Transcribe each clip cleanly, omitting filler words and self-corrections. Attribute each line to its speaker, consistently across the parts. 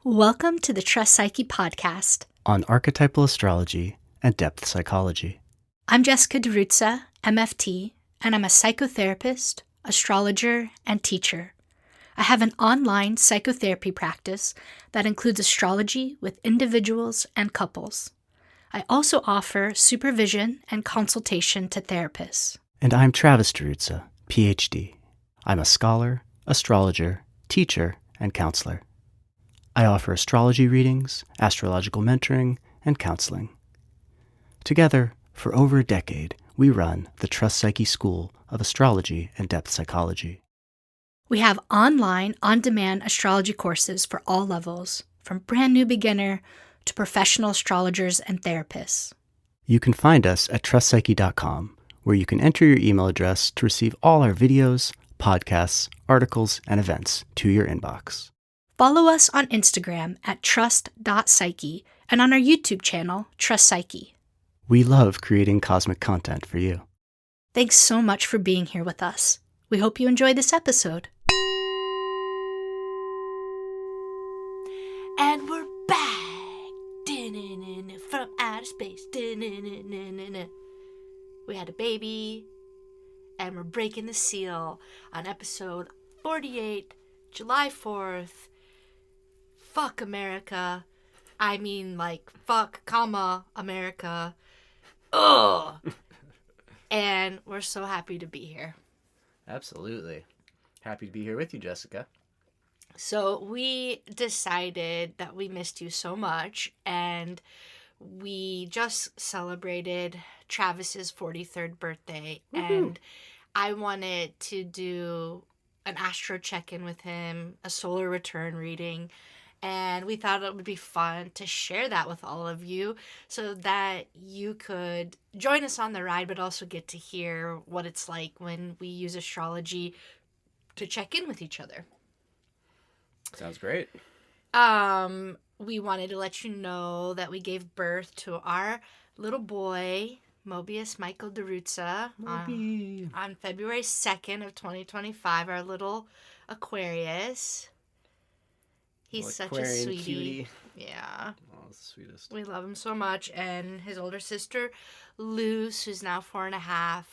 Speaker 1: Welcome to the Trust Psyche podcast
Speaker 2: on Archetypal Astrology and Depth Psychology.
Speaker 1: I'm Jessica DiRuzza, MFT, and I'm a psychotherapist, astrologer, and teacher. I have an online psychotherapy practice that includes astrology with individuals and couples. I also offer supervision and consultation to therapists.
Speaker 2: And I'm Travis DiRuzza, PhD. I'm a scholar, astrologer, teacher, and counselor. I offer astrology readings, astrological mentoring, and counseling. Together, for over a decade, we run the Trust Psyche School of Astrology and Depth Psychology.
Speaker 1: We have online, on-demand astrology courses for all levels, from brand new beginner to professional astrologers and therapists.
Speaker 2: You can find us at trustpsyche.com, where you can enter your email address to receive all our videos, podcasts, articles, and events to your inbox.
Speaker 1: Follow us on Instagram at trust.psyche and on our YouTube channel, Trust Psyche.
Speaker 2: We love creating cosmic content for you.
Speaker 1: Thanks so much for being here with us. We hope you enjoy this episode. And we're back from outer space. We had a baby, and we're breaking the seal on episode 48, July 4th. Fuck America. I mean, like, fuck, comma, America. Ugh. And we're so happy to be here.
Speaker 2: Absolutely. Happy to be here with you, Jessica.
Speaker 1: So we decided that we missed you so much, and we just celebrated Travis's 43rd birthday, and I wanted to do an astro check-in with him, a solar return reading, and we thought it would be fun to share that with all of you so that you could join us on the ride, but also get to hear what it's like when we use astrology to check in with each other.
Speaker 2: Sounds great.
Speaker 1: We wanted to let you know that we gave birth to our little boy, Mobius Michael DiRuzza, on February 2nd of 2025, our little Aquarius. He's such a sweetie. Cutie. Yeah.
Speaker 2: Oh, that's the sweetest.
Speaker 1: We love him so much. And his older sister, Luce, who's now 4.5,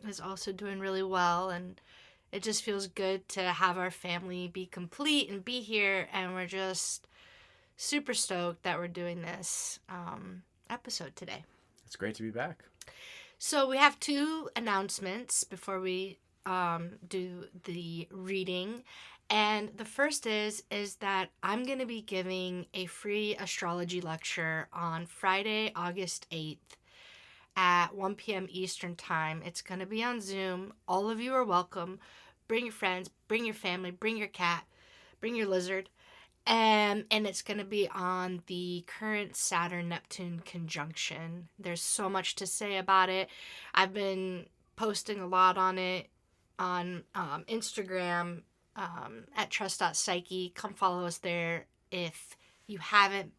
Speaker 1: is also doing really well. And it just feels good to have our family be complete and be here. And we're just super stoked that we're doing this episode today.
Speaker 2: It's great to be back.
Speaker 1: So we have two announcements before we do the reading. And the first is that I'm going to be giving a free astrology lecture on Friday, August 8th at 1 p.m. Eastern Time. It's going to be on Zoom. All of you are welcome. Bring your friends, bring your family, bring your cat, bring your lizard. And it's going to be on the current Saturn-Neptune conjunction. There's so much to say about it. I've been posting a lot on it on Instagram, at trust.psyche. Come follow us there if you haven't.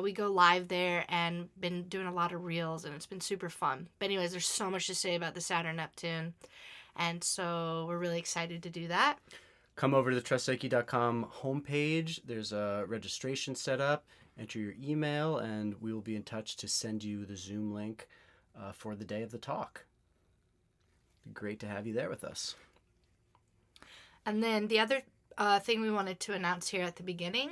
Speaker 1: We go live there and been doing a lot of reels, and it's been super fun. But anyways, there's so much to say about the Saturn-Neptune, and so we're really excited to do that.
Speaker 2: Come over to the trustpsyche.com homepage. There's a registration set up. Enter your email, and we will be in touch to send you the Zoom link for the day of the talk. It'd be great to have you there with us.
Speaker 1: And then the other thing we wanted to announce here at the beginning.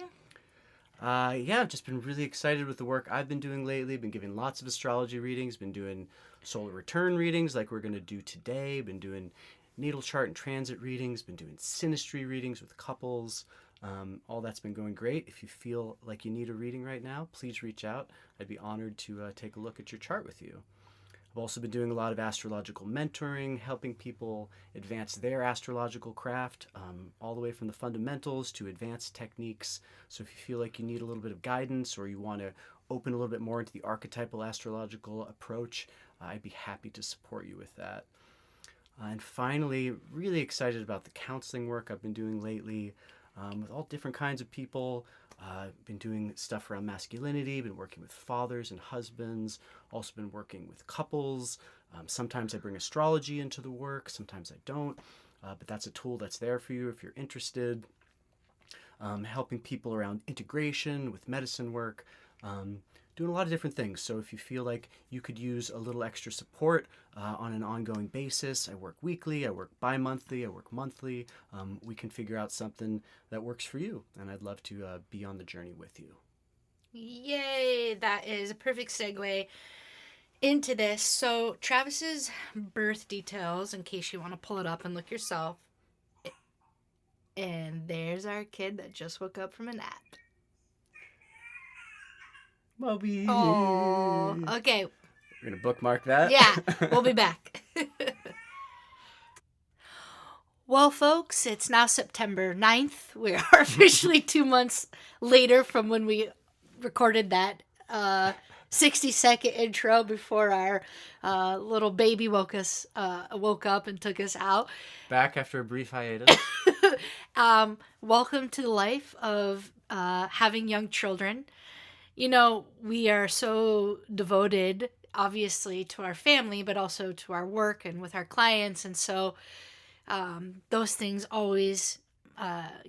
Speaker 2: I've just been really excited with the work I've been doing lately. Been giving lots of astrology readings. Been doing solar return readings like we're going to do today. Been doing natal chart and transit readings. Been doing synastry readings with couples. All that's been going great. If you feel like you need a reading right now, please reach out. I'd be honored to take a look at your chart with you. I've also been doing a lot of astrological mentoring, helping people advance their astrological craft, all the way from the fundamentals to advanced techniques. So if you feel like you need a little bit of guidance or you want to open a little bit more into the archetypal astrological approach, I'd be happy to support you with that. And finally, really excited about the counseling work I've been doing lately with all different kinds of people. Been doing stuff around masculinity, been working with fathers and husbands, also been working with couples. Sometimes I bring astrology into the work, sometimes I don't, but that's a tool that's there for you if you're interested. helping people around integration with medicine work, doing a lot of different things. So if you feel like you could use a little extra support on an ongoing basis, I work weekly, I work bi-monthly, I work monthly. We can figure out something that works for you, and I'd love to be on the journey with you.
Speaker 1: Yay! That is a perfect segue into this. So Travis's birth details, in case you want to pull it up and look yourself. And there's our kid that just woke up from a nap.
Speaker 2: Bobby.
Speaker 1: Oh, okay.
Speaker 2: We're going to bookmark that.
Speaker 1: Yeah, we'll be back. Well, folks, it's now September 9th. We are officially 2 months later from when we recorded that 60-second intro before our little baby woke up and took us out.
Speaker 2: Back after a brief hiatus.
Speaker 1: Welcome to the life of having young children. You know, we are so devoted, obviously, to our family, but also to our work and with our clients. And so those things always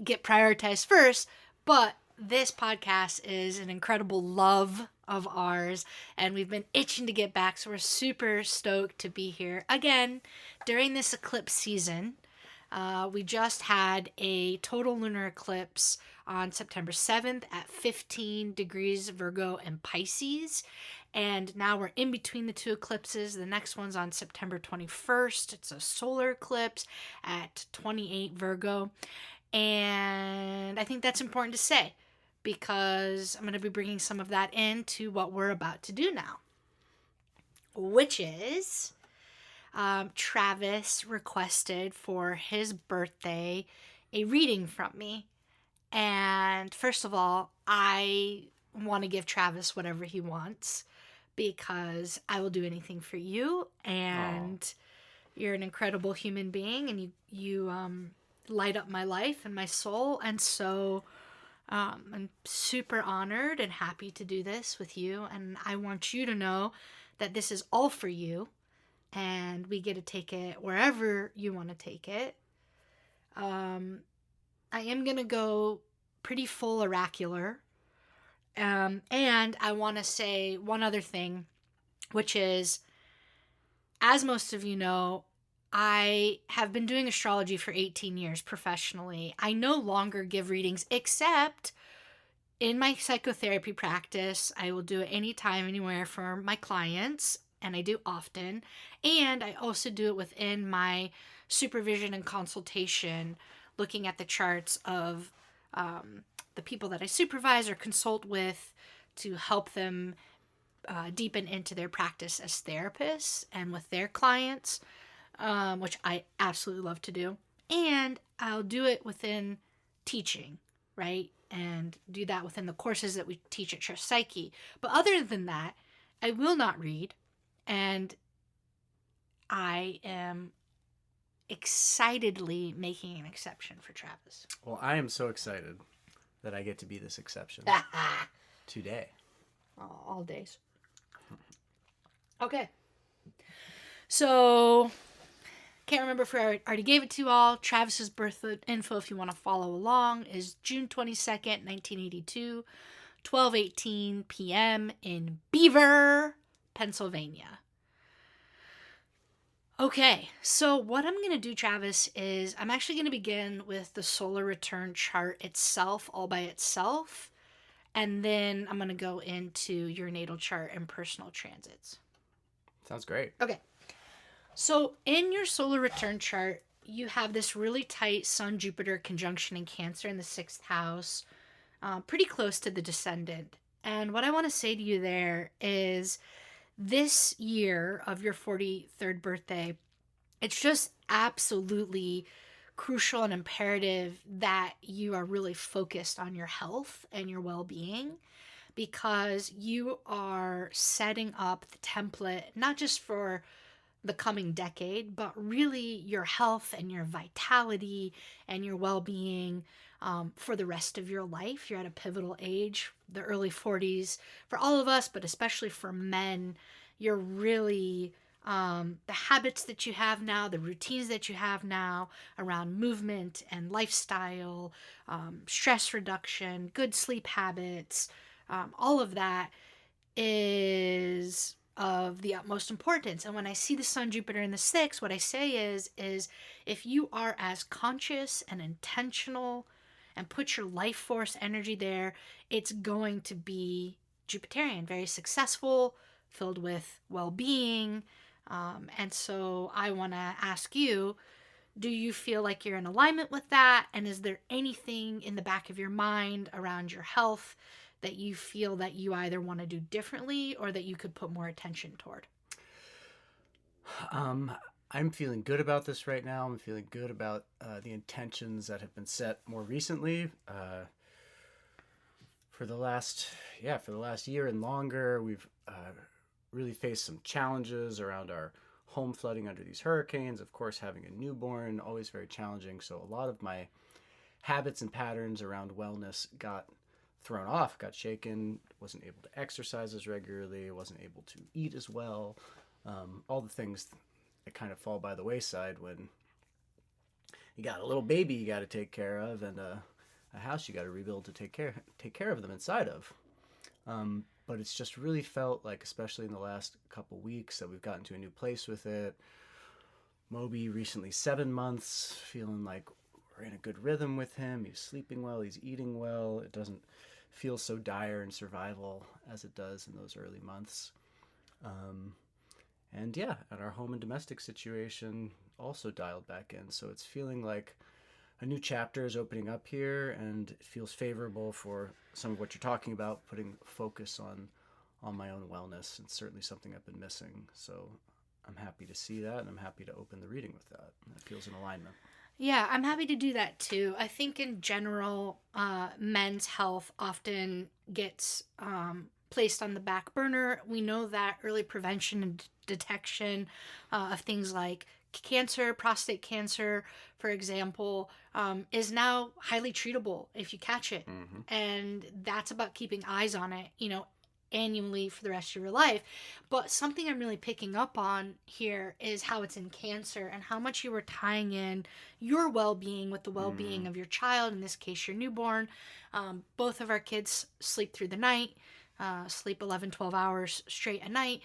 Speaker 1: get prioritized first. But this podcast is an incredible love of ours, and we've been itching to get back. So we're super stoked to be here again during this eclipse season. We just had a total lunar eclipse on September 7th at 15 degrees Virgo and Pisces. And now we're in between the two eclipses. The next one's on September 21st. It's a solar eclipse at 28 Virgo. And I think that's important to say because I'm going to be bringing some of that into what we're about to do now, which is Travis requested for his birthday a reading from me. And first of all, I want to give Travis whatever he wants because I will do anything for you. And you're an incredible human being, and you light up my life and my soul. And so I'm super honored and happy to do this with you. And I want you to know that this is all for you. And we get to take it wherever you want to take it. I am going to go pretty full oracular. And I want to say one other thing, which is, as most of you know, I have been doing astrology for 18 years professionally. I no longer give readings except in my psychotherapy practice. I will do it anytime, anywhere for my clients, and I do often. And I also do it within my supervision and consultation, looking at the charts of the people that I supervise or consult with to help them deepen into their practice as therapists and with their clients, which I absolutely love to do. And I'll do it within teaching, right? And do that within the courses that we teach at Trust Psyche. But other than that, I will not read. And I am excitedly making an exception for Travis.
Speaker 2: Well, I am so excited that I get to be this exception today.
Speaker 1: All days. Okay. So, can't remember if I already gave it to you all. Travis's birth info, if you want to follow along, is June 22nd, 1982, 12:18 p.m. in Beaver, Pennsylvania. Okay, so what I'm going to do, Travis, is I'm actually going to begin with the solar return chart itself, all by itself, and then I'm going to go into your natal chart and personal transits.
Speaker 2: Sounds great.
Speaker 1: Okay, so in your solar return chart, you have this really tight Sun-Jupiter conjunction in Cancer in the 6th house, pretty close to the descendant. And what I want to say to you there is, this year of your 43rd birthday, it's just absolutely crucial and imperative that you are really focused on your health and your well-being, because you are setting up the template, not just for the coming decade, but really your health and your vitality and your well-being for the rest of your life. You're at a pivotal age, the early 40s for all of us, but especially for men. You're really the habits that you have now, the routines that you have now around movement and lifestyle, stress reduction, good sleep habits, all of that is of the utmost importance. And when I see the Sun, Jupiter in the sixth, what I say is if you are as conscious and intentional and put your life force energy there, it's going to be Jupiterian, very successful, filled with well-being. And so I want to ask you, do you feel like you're in alignment with that? And is there anything in the back of your mind around your health that you feel that you either want to do differently or that you could put more attention toward?
Speaker 2: I'm feeling good about this right now. I'm feeling good about the intentions that have been set more recently. For the last year and longer, we've really faced some challenges around our home flooding under these hurricanes. Of course, having a newborn, always very challenging. So a lot of my habits and patterns around wellness got thrown off, got shaken, wasn't able to exercise as regularly, wasn't able to eat as well. All the things that kind of fall by the wayside when you got a little baby you got to take care of and a house you got to rebuild to take care of them inside of. But it's just really felt like, especially in the last couple weeks, that we've gotten to a new place with it. Moby recently 7 months, feeling like we're in a good rhythm with him. He's sleeping well, he's eating well. It doesn't feel so dire in survival as it does in those early months. And yeah, and our home and domestic situation also dialed back in. So it's feeling like a new chapter is opening up here, and it feels favorable for some of what you're talking about, putting focus on my own wellness. It's certainly something I've been missing. So I'm happy to see that, and I'm happy to open the reading with that. It feels in alignment.
Speaker 1: Yeah, I'm happy to do that too. I think in general, men's health often gets placed on the back burner. We know that early prevention and detection of things like cancer, prostate cancer, for example, is now highly treatable if you catch it.
Speaker 2: Mm-hmm.
Speaker 1: And that's about keeping eyes on it, annually for the rest of your life. But something I'm really picking up on here is how it's in Cancer and how much you were tying in your well-being with the well-being of your child, in this case your newborn. Both of our kids sleep through the night, sleep 11 12 hours straight a night.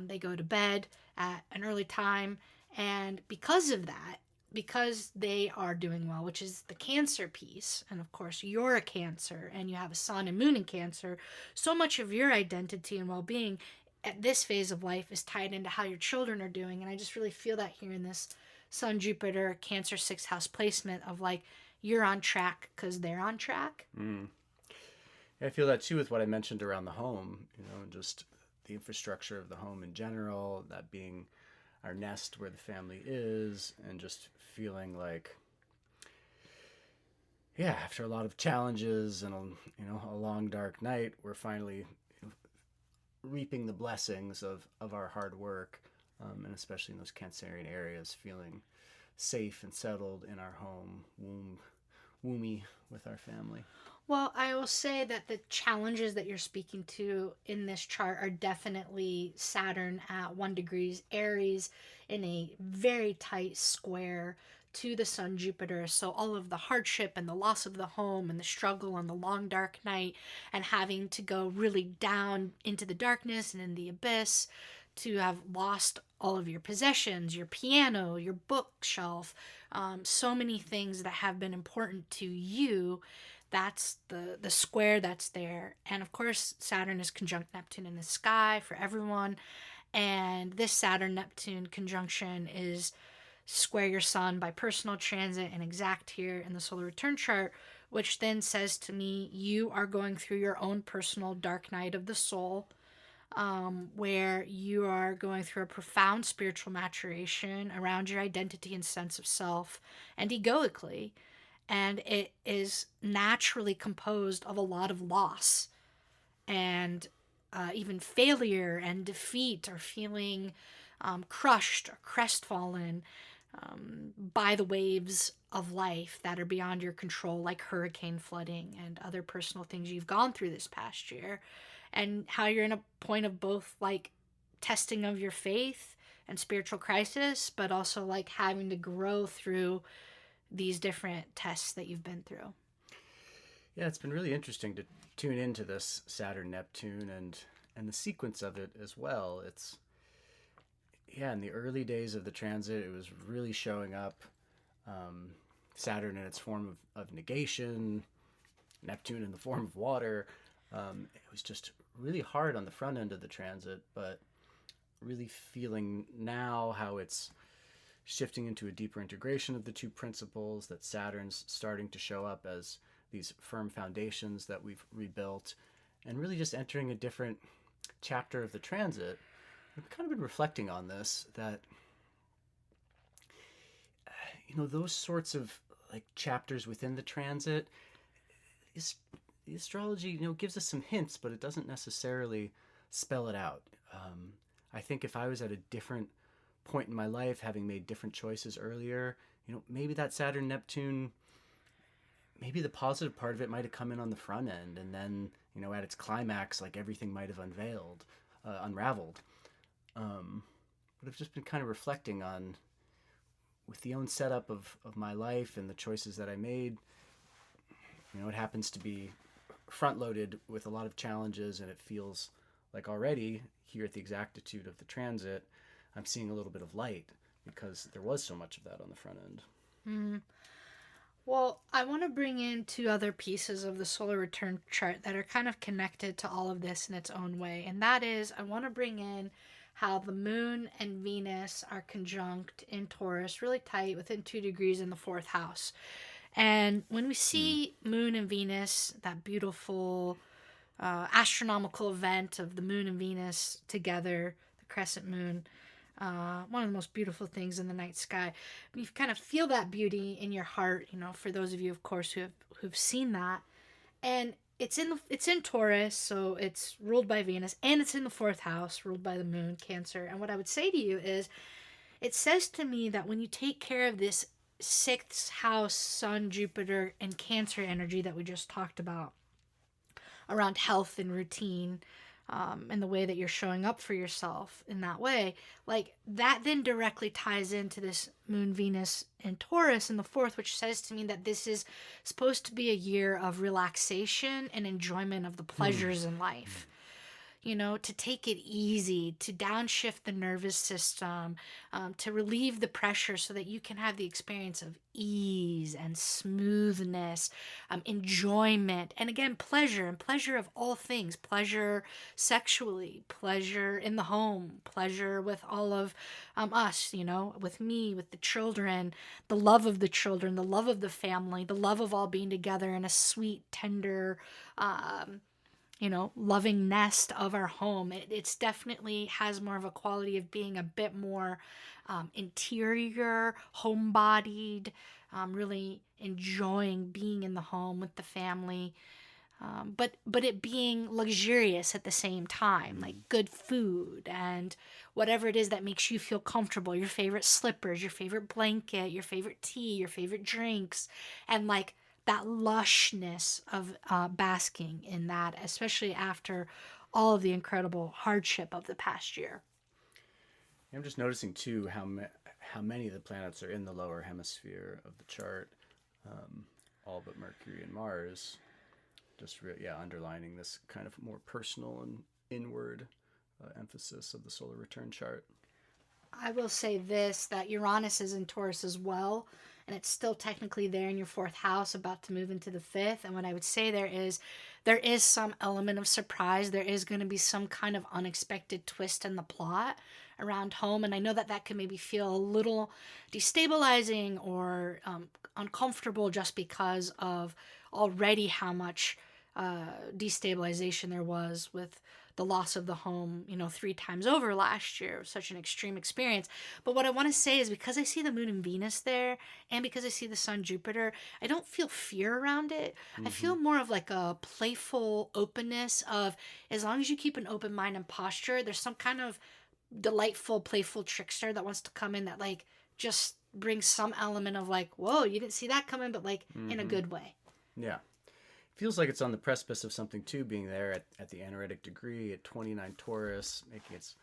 Speaker 1: They go to bed at an early time, and because of that, because they are doing well, which is the Cancer piece, and of course you're a Cancer and you have a sun and moon in Cancer, so much of your identity and well-being at this phase of life is tied into how your children are doing. And I just really feel that here in this Sun Jupiter Cancer sixth house placement of like, you're on track because they're on track.
Speaker 2: I feel that too with what I mentioned around the home, just the infrastructure of the home in general, that being our nest where the family is, and just feeling like, after a lot of challenges and a long dark night, we're finally reaping the blessings of our hard work, and especially in those Cancerian areas, feeling safe and settled in our home, womby with our family.
Speaker 1: Well, I will say that the challenges that you're speaking to in this chart are definitely Saturn at 1 degree Aries in a very tight square to the Sun Jupiter. So all of the hardship and the loss of the home and the struggle on the long dark night and having to go really down into the darkness and in the abyss, to have lost all of your possessions, your piano, your bookshelf, so many things that have been important to you. That's the square that's there. And of course, Saturn is conjunct Neptune in the sky for everyone. And this Saturn-Neptune conjunction is square your sun by personal transit and exact here in the solar return chart, which then says to me, you are going through your own personal dark night of the soul, where you are going through a profound spiritual maturation around your identity and sense of self and egoically. And it is naturally composed of a lot of loss and even failure and defeat, or feeling crushed or crestfallen by the waves of life that are beyond your control, like hurricane flooding and other personal things you've gone through this past year. And how you're in a point of both like testing of your faith and spiritual crisis, but also like having to grow through these different tests that you've been through.
Speaker 2: Yeah, it's been really interesting to tune into this Saturn-Neptune and the sequence of it as well. It's, yeah, in the early days of the transit, it was really showing up. Saturn in its form of negation, Neptune in the form of water. It was just really hard on the front end of the transit, but really feeling now how it's shifting into a deeper integration of the two principles, that Saturn's starting to show up as these firm foundations that we've rebuilt, and really just entering a different chapter of the transit. I've kind of been reflecting on this, that those sorts of like chapters within the transit is the astrology gives us some hints, but it doesn't necessarily spell it out. I think if I was at a different point in my life, having made different choices earlier, maybe that Saturn Neptune, maybe the positive part of it might have come in on the front end, and then at its climax, like everything might have unraveled. But I've just been kind of reflecting on, with the own setup of my life and the choices that I made, it happens to be front loaded with a lot of challenges, and it feels like already here at the exactitude of the transit, I'm seeing a little bit of light because there was so much of that on the front end.
Speaker 1: Mm. Well, I want to bring in two other pieces of the solar return chart that are kind of connected to all of this in its own way. And that is, I want to bring in how the moon and Venus are conjunct in Taurus, really tight, within 2 degrees in the 4th house. And when we see moon and Venus, that beautiful astronomical event of the moon and Venus together, the crescent moon, one of the most beautiful things in the night sky. You kind of feel that beauty in your heart, for those of you, of course, who've seen that. And it's in Taurus, so it's ruled by Venus, and it's in the 4th house, ruled by the moon, Cancer. And what I would say to you is, it says to me that when you take care of this 6th house, Sun, Jupiter, and Cancer energy that we just talked about, around health and routine, and the way that you're showing up for yourself in that way, like that then directly ties into this moon Venus in Taurus in the 4th, which says to me that this is supposed to be a year of relaxation and enjoyment of the pleasures in life. To take it easy, to downshift the nervous system, to relieve the pressure so that you can have the experience of ease and smoothness, enjoyment, and again, pleasure, and pleasure of all things, pleasure sexually, pleasure in the home, pleasure with all of us, with me, with the children, the love of the children, the love of the family, the love of all being together in a sweet, tender, loving nest of our home. It's definitely has more of a quality of being a bit more interior, home-bodied, really enjoying being in the home with the family, but it being luxurious at the same time, like good food and whatever it is that makes you feel comfortable, your favorite slippers, your favorite blanket, your favorite tea, your favorite drinks, and like that lushness of basking in that, especially after all of the incredible hardship of the past year.
Speaker 2: I'm just noticing too how many of the planets are in the lower hemisphere of the chart, all but Mercury and Mars. Just underlining this kind of more personal and inward emphasis of the solar return chart.
Speaker 1: I will say this, that Uranus is in Taurus as well, and it's still technically there in your 4th house, about to move into the 5th. And what I would say there is some element of surprise. There is going to be some kind of unexpected twist in the plot around home. And I know that can maybe feel a little destabilizing or uncomfortable, just because of already how much destabilization there was with the loss of the home, 3 times over last year. It was such an extreme experience. But what I want to say is, because I see the moon and Venus there, and because I see the sun, Jupiter, I don't feel fear around it. I feel more of like a playful openness of, as long as you keep an open mind and posture, there's some kind of delightful, playful trickster that wants to come in that like just brings some element of like, whoa, you didn't see that coming, but like in a good way.
Speaker 2: Yeah. Feels like it's on the precipice of something too, being there at the anaretic degree at 29 Taurus, making its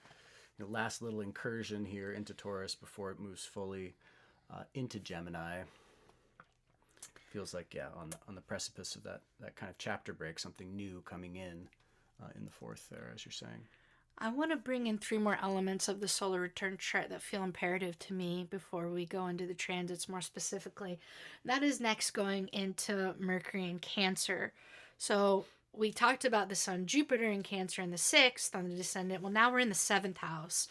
Speaker 2: last little incursion here into Taurus before it moves fully into Gemini. Feels like, yeah, on the precipice of that kind of chapter break, something new coming in the fourth there, as you're saying.
Speaker 1: I want to bring in 3 more elements of the solar return chart that feel imperative to me before we go into the transits more specifically. That is next going into Mercury in Cancer. So we talked about the Sun, Jupiter in Cancer in the 6th on the descendant. Well, now we're in the 7th house,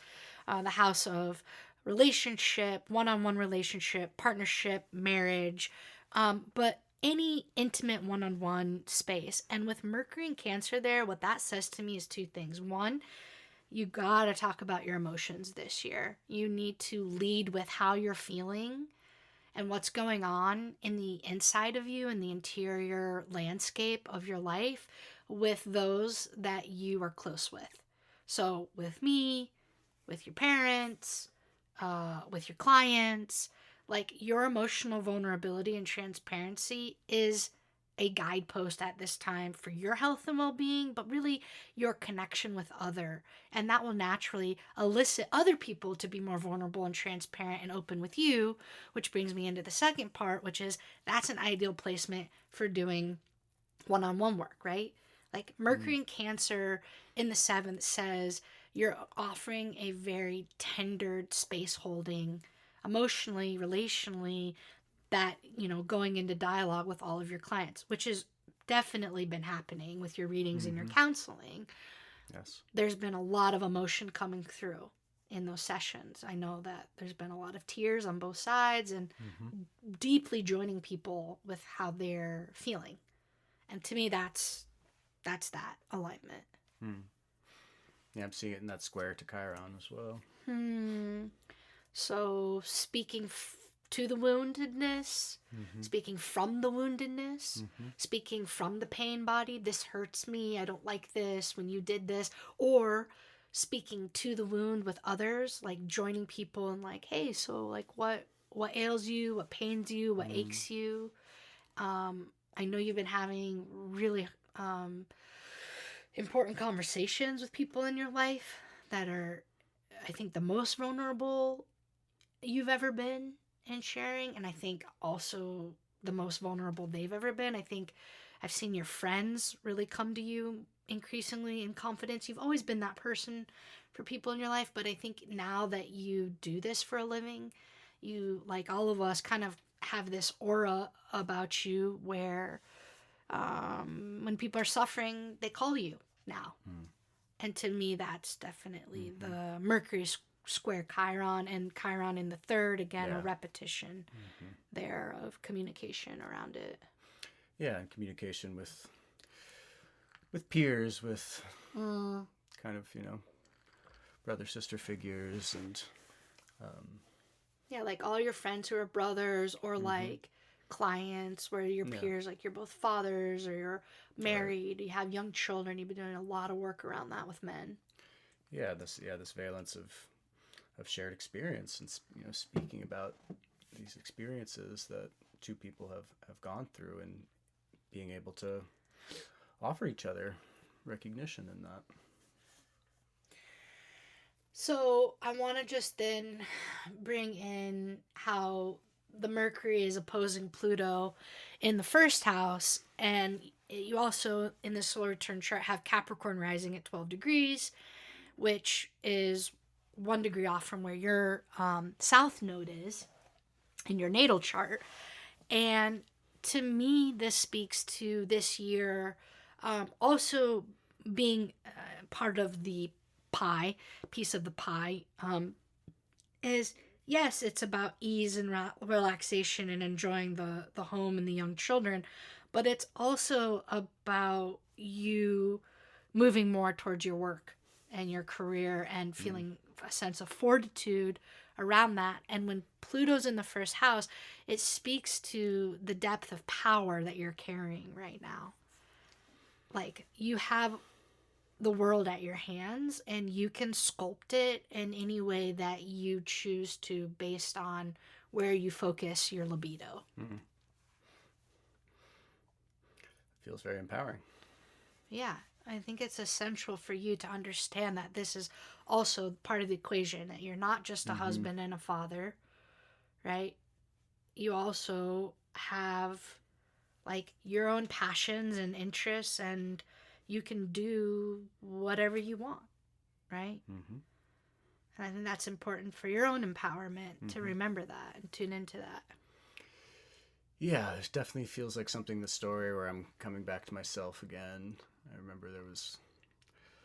Speaker 1: the house of relationship, one-on-one relationship, partnership, marriage, but any intimate one-on-one space. And with Mercury in Cancer there, what that says to me is 2 things. One, you gotta talk about your emotions this year. You need to lead with how you're feeling and what's going on in the inside of you, in the interior landscape of your life, with those that you are close with. So with me, with your parents, with your clients, like your emotional vulnerability and transparency is a guidepost at this time for your health and well-being, but really your connection with other. And that will naturally elicit other people to be more vulnerable and transparent and open with you, which brings me into the second part, which is that's an ideal placement for doing one-on-one work, right? Like Mercury in Cancer in the 7th says you're offering a very tendered space holding emotionally, relationally, that, going into dialogue with all of your clients, which has definitely been happening with your readings and your counseling.
Speaker 2: Yes.
Speaker 1: There's been a lot of emotion coming through in those sessions. I know that there's been a lot of tears on both sides and deeply joining people with how they're feeling. And to me, that's that alignment.
Speaker 2: Yeah, I'm seeing it in that square to Chiron as well.
Speaker 1: So speaking to the woundedness, speaking from the woundedness, speaking from the pain body, this hurts me, I don't like this when you did this, or speaking to the wound with others, like joining people and like, hey, so like what ails you, what pains you, what aches you. I know you've been having really important conversations with people in your life that are, I think, the most vulnerable you've ever been in sharing, and I think also the most vulnerable they've ever been. I think I've seen your friends really come to you increasingly in confidence. You've always been that person for people in your life, but I think now that you do this for a living, you, like all of us, kind of have this aura about you where when people are suffering, they call you now. And to me, that's definitely the Mercury square Chiron, and Chiron in the 3rd, again, a repetition there of communication around it.
Speaker 2: Yeah, and communication with peers, with kind of, brother sister figures, and
Speaker 1: yeah, like all your friends who are brothers, or like clients where your peers, like you're both fathers or you're married, you have young children, you've been doing a lot of work around that with men.
Speaker 2: This valence of shared experience, and speaking about these experiences that 2 people have gone through, and being able to offer each other recognition in that.
Speaker 1: So I want to just then bring in how the Mercury is opposing Pluto in the 1st house, and you also in the solar return chart have Capricorn rising at 12 degrees, which is 1 degree off from where your south node is in your natal chart. And to me, this speaks to this year also being part of the piece of the pie, is, yes, it's about ease and relaxation and enjoying the home and the young children, but it's also about you moving more towards your work and your career and feeling a sense of fortitude around that. And when Pluto's in the 1st house, it speaks to the depth of power that you're carrying right now. Like, you have the world at your hands, and you can sculpt it in any way that you choose to, based on where you focus your libido.
Speaker 2: Feels very empowering.
Speaker 1: Yeah. I think it's essential for you to understand that this is also part of the equation, that you're not just a
Speaker 2: Mm-hmm.
Speaker 1: husband and a father, right? You also have like your own passions and interests, and you can do whatever you want, right?
Speaker 2: Mm-hmm.
Speaker 1: And I think that's important for your own empowerment to
Speaker 2: Mm-hmm.
Speaker 1: remember that and tune into that.
Speaker 2: Yeah, it definitely feels like something in the story where I'm coming back to myself again. I remember there was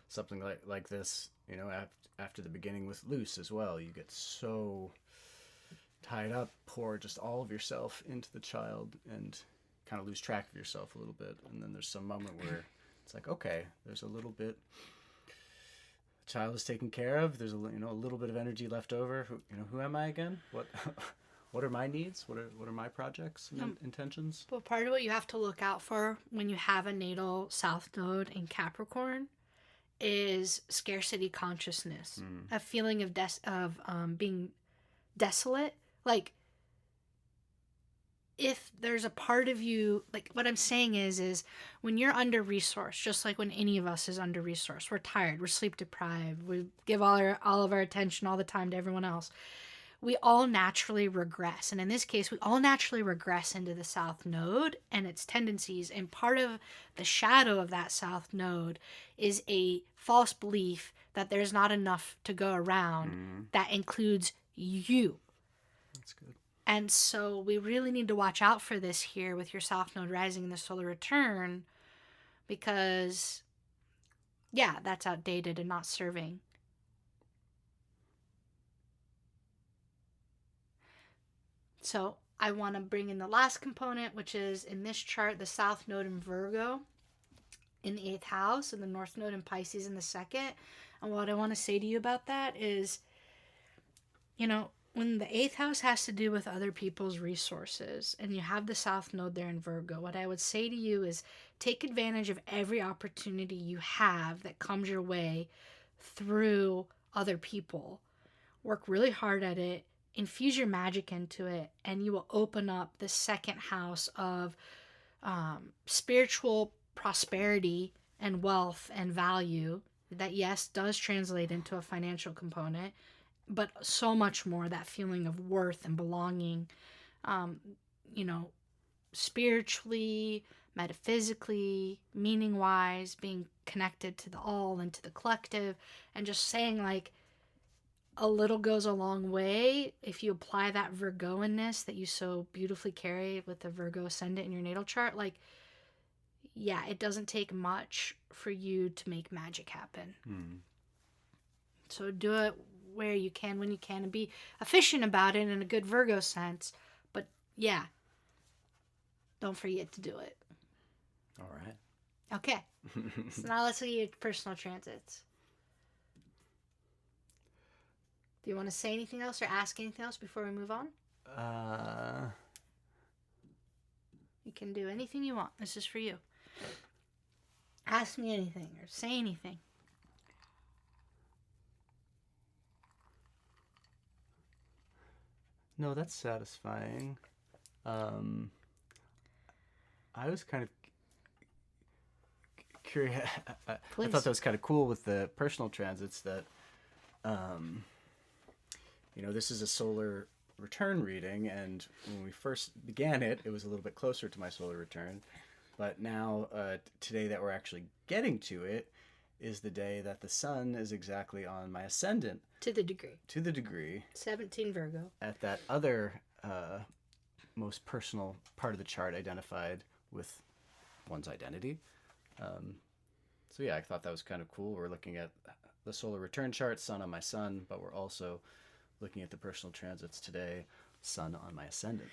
Speaker 2: something like this, after the beginning with Luce as well. You get so tied up, pour just all of yourself into the child, and kind of lose track of yourself a little bit. And then there's some moment where it's like, okay, there's a little bit. The child is taken care of. There's a little bit of energy left over. Who am I again? What what are my needs? What are my projects and intentions?
Speaker 1: But part of what you have to look out for when you have a natal South Node in Capricorn is scarcity consciousness, a feeling of being desolate. Like, if there's a part of you, like what I'm saying is when you're under resourced, just like when any of us is under resourced, we're tired, we're sleep deprived, we give all of our attention all the time to everyone else. We all naturally regress, and in this case, we all naturally regress into the South Node and its tendencies. And part of the shadow of that South Node is a false belief that there's not enough to go around. That includes you.
Speaker 2: That's good.
Speaker 1: And so we really need to watch out for this here with your South Node rising in the solar return, because, yeah, that's outdated and not serving. So I want to bring in the last component, which is in this chart, the South Node in Virgo in the 8th house and the North Node in Pisces in the 2nd. And what I want to say to you about that is, when the 8th house has to do with other people's resources and you have the South Node there in Virgo, what I would say to you is take advantage of every opportunity you have that comes your way through other people. Work really hard at it, infuse your magic into it, and you will open up the 2nd house of spiritual prosperity and wealth and value that, yes, does translate into a financial component, but so much more, that feeling of worth and belonging, you know, spiritually, metaphysically, meaning wise, being connected to the all and to the collective, and just saying, like, a little goes a long way if you apply that Virgoanness that you so beautifully carry with the Virgo ascendant in your natal chart. Like, yeah, it doesn't take much for you to make magic happen. So do it where you can, when you can, and be efficient about it in a good Virgo sense. But yeah, don't forget to do it.
Speaker 2: All right.
Speaker 1: Okay. So now let's look at your personal transits. Do you want to say anything else or ask anything else before we move on? You can do anything you want. This is for you. Ask me anything or say anything.
Speaker 2: No, that's satisfying. I was kind of curious. I
Speaker 1: Please.
Speaker 2: thought that was kind of cool with the personal transits that, this is a solar return reading, and when we first began it, it was a little bit closer to my solar return. But now, today that we're actually getting to it, is the day that the sun is exactly on my ascendant.
Speaker 1: To the degree. 17 Virgo.
Speaker 2: At that other most personal part of the chart identified with one's identity. So yeah, I thought that was kind of cool. We're looking at the solar return chart, sun on my sun, but we're also looking at the personal transits today, sun on my ascendant.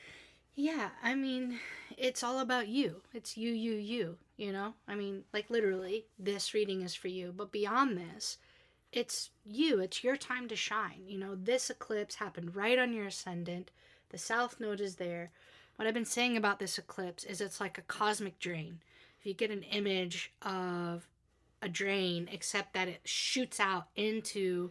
Speaker 1: Yeah, I mean, it's all about you. It's you, you know? I mean, like, literally, this reading is for you. But beyond this, it's you. It's your time to shine. This eclipse happened right on your ascendant. The South Node is there. What I've been saying about this eclipse is it's like a cosmic drain. If you get an image of a drain, except that it shoots out into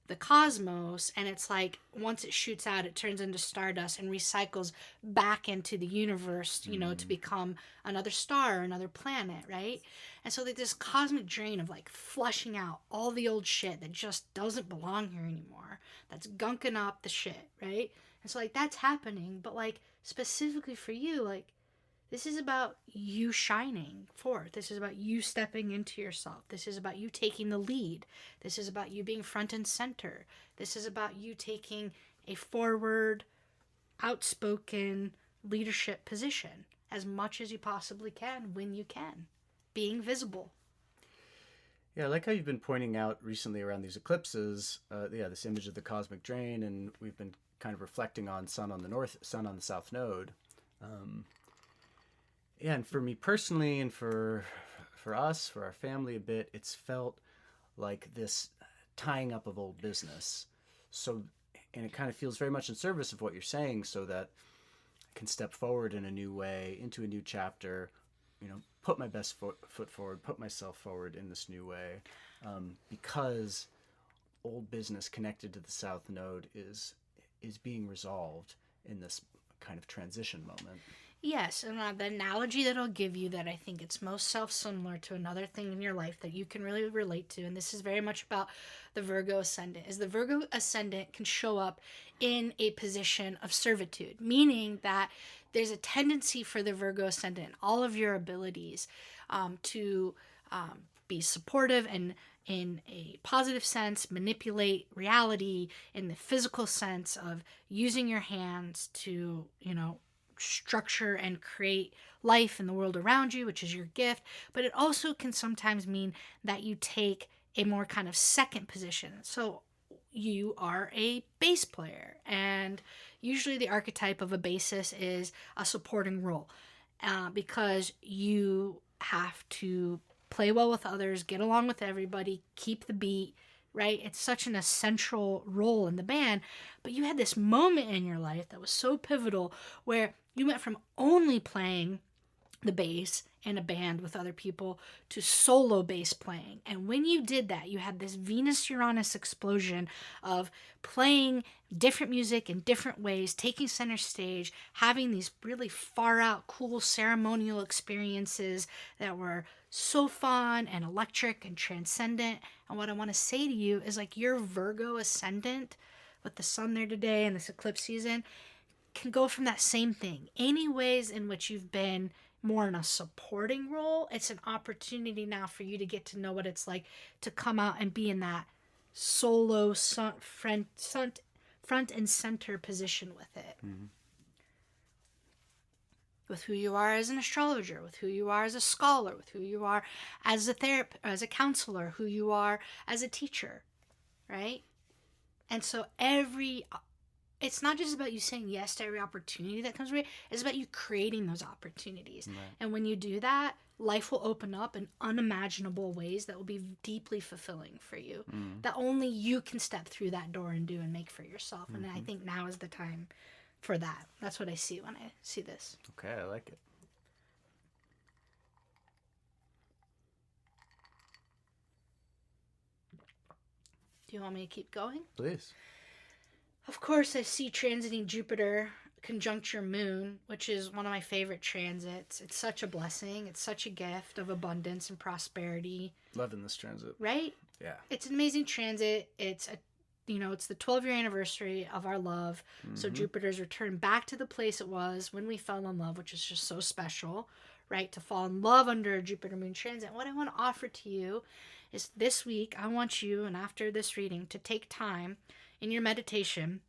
Speaker 1: the cosmos, and it's like once it shoots out, it turns into stardust and recycles back into the universe, to become another star or another planet, right? And so like this cosmic drain of like flushing out all the old shit that just doesn't belong here anymore, that's gunking up the shit, right? And so like that's happening, but like specifically for you, like this is about you shining forth. This is about you stepping into yourself. This is about you taking the lead. This is about you being front and center. This is about you taking a forward, outspoken leadership position as much as you possibly can when you can. Being visible.
Speaker 2: Yeah, I like how you've been pointing out recently around these eclipses, this image of the cosmic drain, and we've been kind of reflecting on sun on the north, sun on the south node. Yeah, and for me personally, and for us, for our family a bit, it's felt like this tying up of old business. So, and it kind of feels very much in service of what you're saying, so that I can step forward in a new way, into a new chapter, put my best foot forward, put myself forward in this new way, because old business connected to the south node is being resolved in this kind of transition moment.
Speaker 1: Yes, and the analogy that I'll give you that I think it's most self-similar to another thing in your life that you can really relate to, and this is very much about the Virgo ascendant, is the Virgo ascendant can show up in a position of servitude, meaning that there's a tendency for the Virgo ascendant, all of your abilities, to be supportive and in a positive sense, manipulate reality in the physical sense of using your hands to, structure and create life in the world around you, which is your gift. But it also can sometimes mean that you take a more kind of second position. So you are a bass player, and usually the archetype of a bassist is a supporting role, because you have to play well with others, get along with everybody, keep the beat, right? It's such an essential role in the band. But you had this moment in your life that was so pivotal where you went from only playing the bass in a band with other people to solo bass playing. And when you did that, you had this Venus-Uranus explosion of playing different music in different ways, taking center stage, having these really far out, cool ceremonial experiences that were so fun and electric and transcendent. And what I want to say to you is like your Virgo ascendant with the sun there today and this eclipse season can go from that same thing. Any ways in which you've been more in a supporting role, it's an opportunity now for you to get to know what it's like to come out and be in that solo front and center position with it. Mm-hmm. With who you are as an astrologer, with who you are as a scholar, with who you are as a therapist, as a counselor, who you are as a teacher, right? And so it's not just about you saying yes to every opportunity that comes your way. It's about you creating those opportunities. Right. And when you do that, life will open up in unimaginable ways that will be deeply fulfilling for you. That only you can step through that door and do and make for yourself. And I think now is the time for that. That's what I see when I see this.
Speaker 2: Okay, I like it.
Speaker 1: Do you want me to keep going?
Speaker 2: Please.
Speaker 1: Of course, I see transiting Jupiter conjunct your moon, which is one of my favorite transits. It's such a blessing. It's such a gift of abundance and prosperity.
Speaker 2: Loving this transit.
Speaker 1: Right?
Speaker 2: Yeah.
Speaker 1: It's an amazing transit. It's the 12-year anniversary of our love. Mm-hmm. So Jupiter's returned back to the place it was when we fell in love, which is just so special, right? To fall in love under a Jupiter moon transit. What I want to offer to you is this week, I want you, and after this reading, to take time in your meditation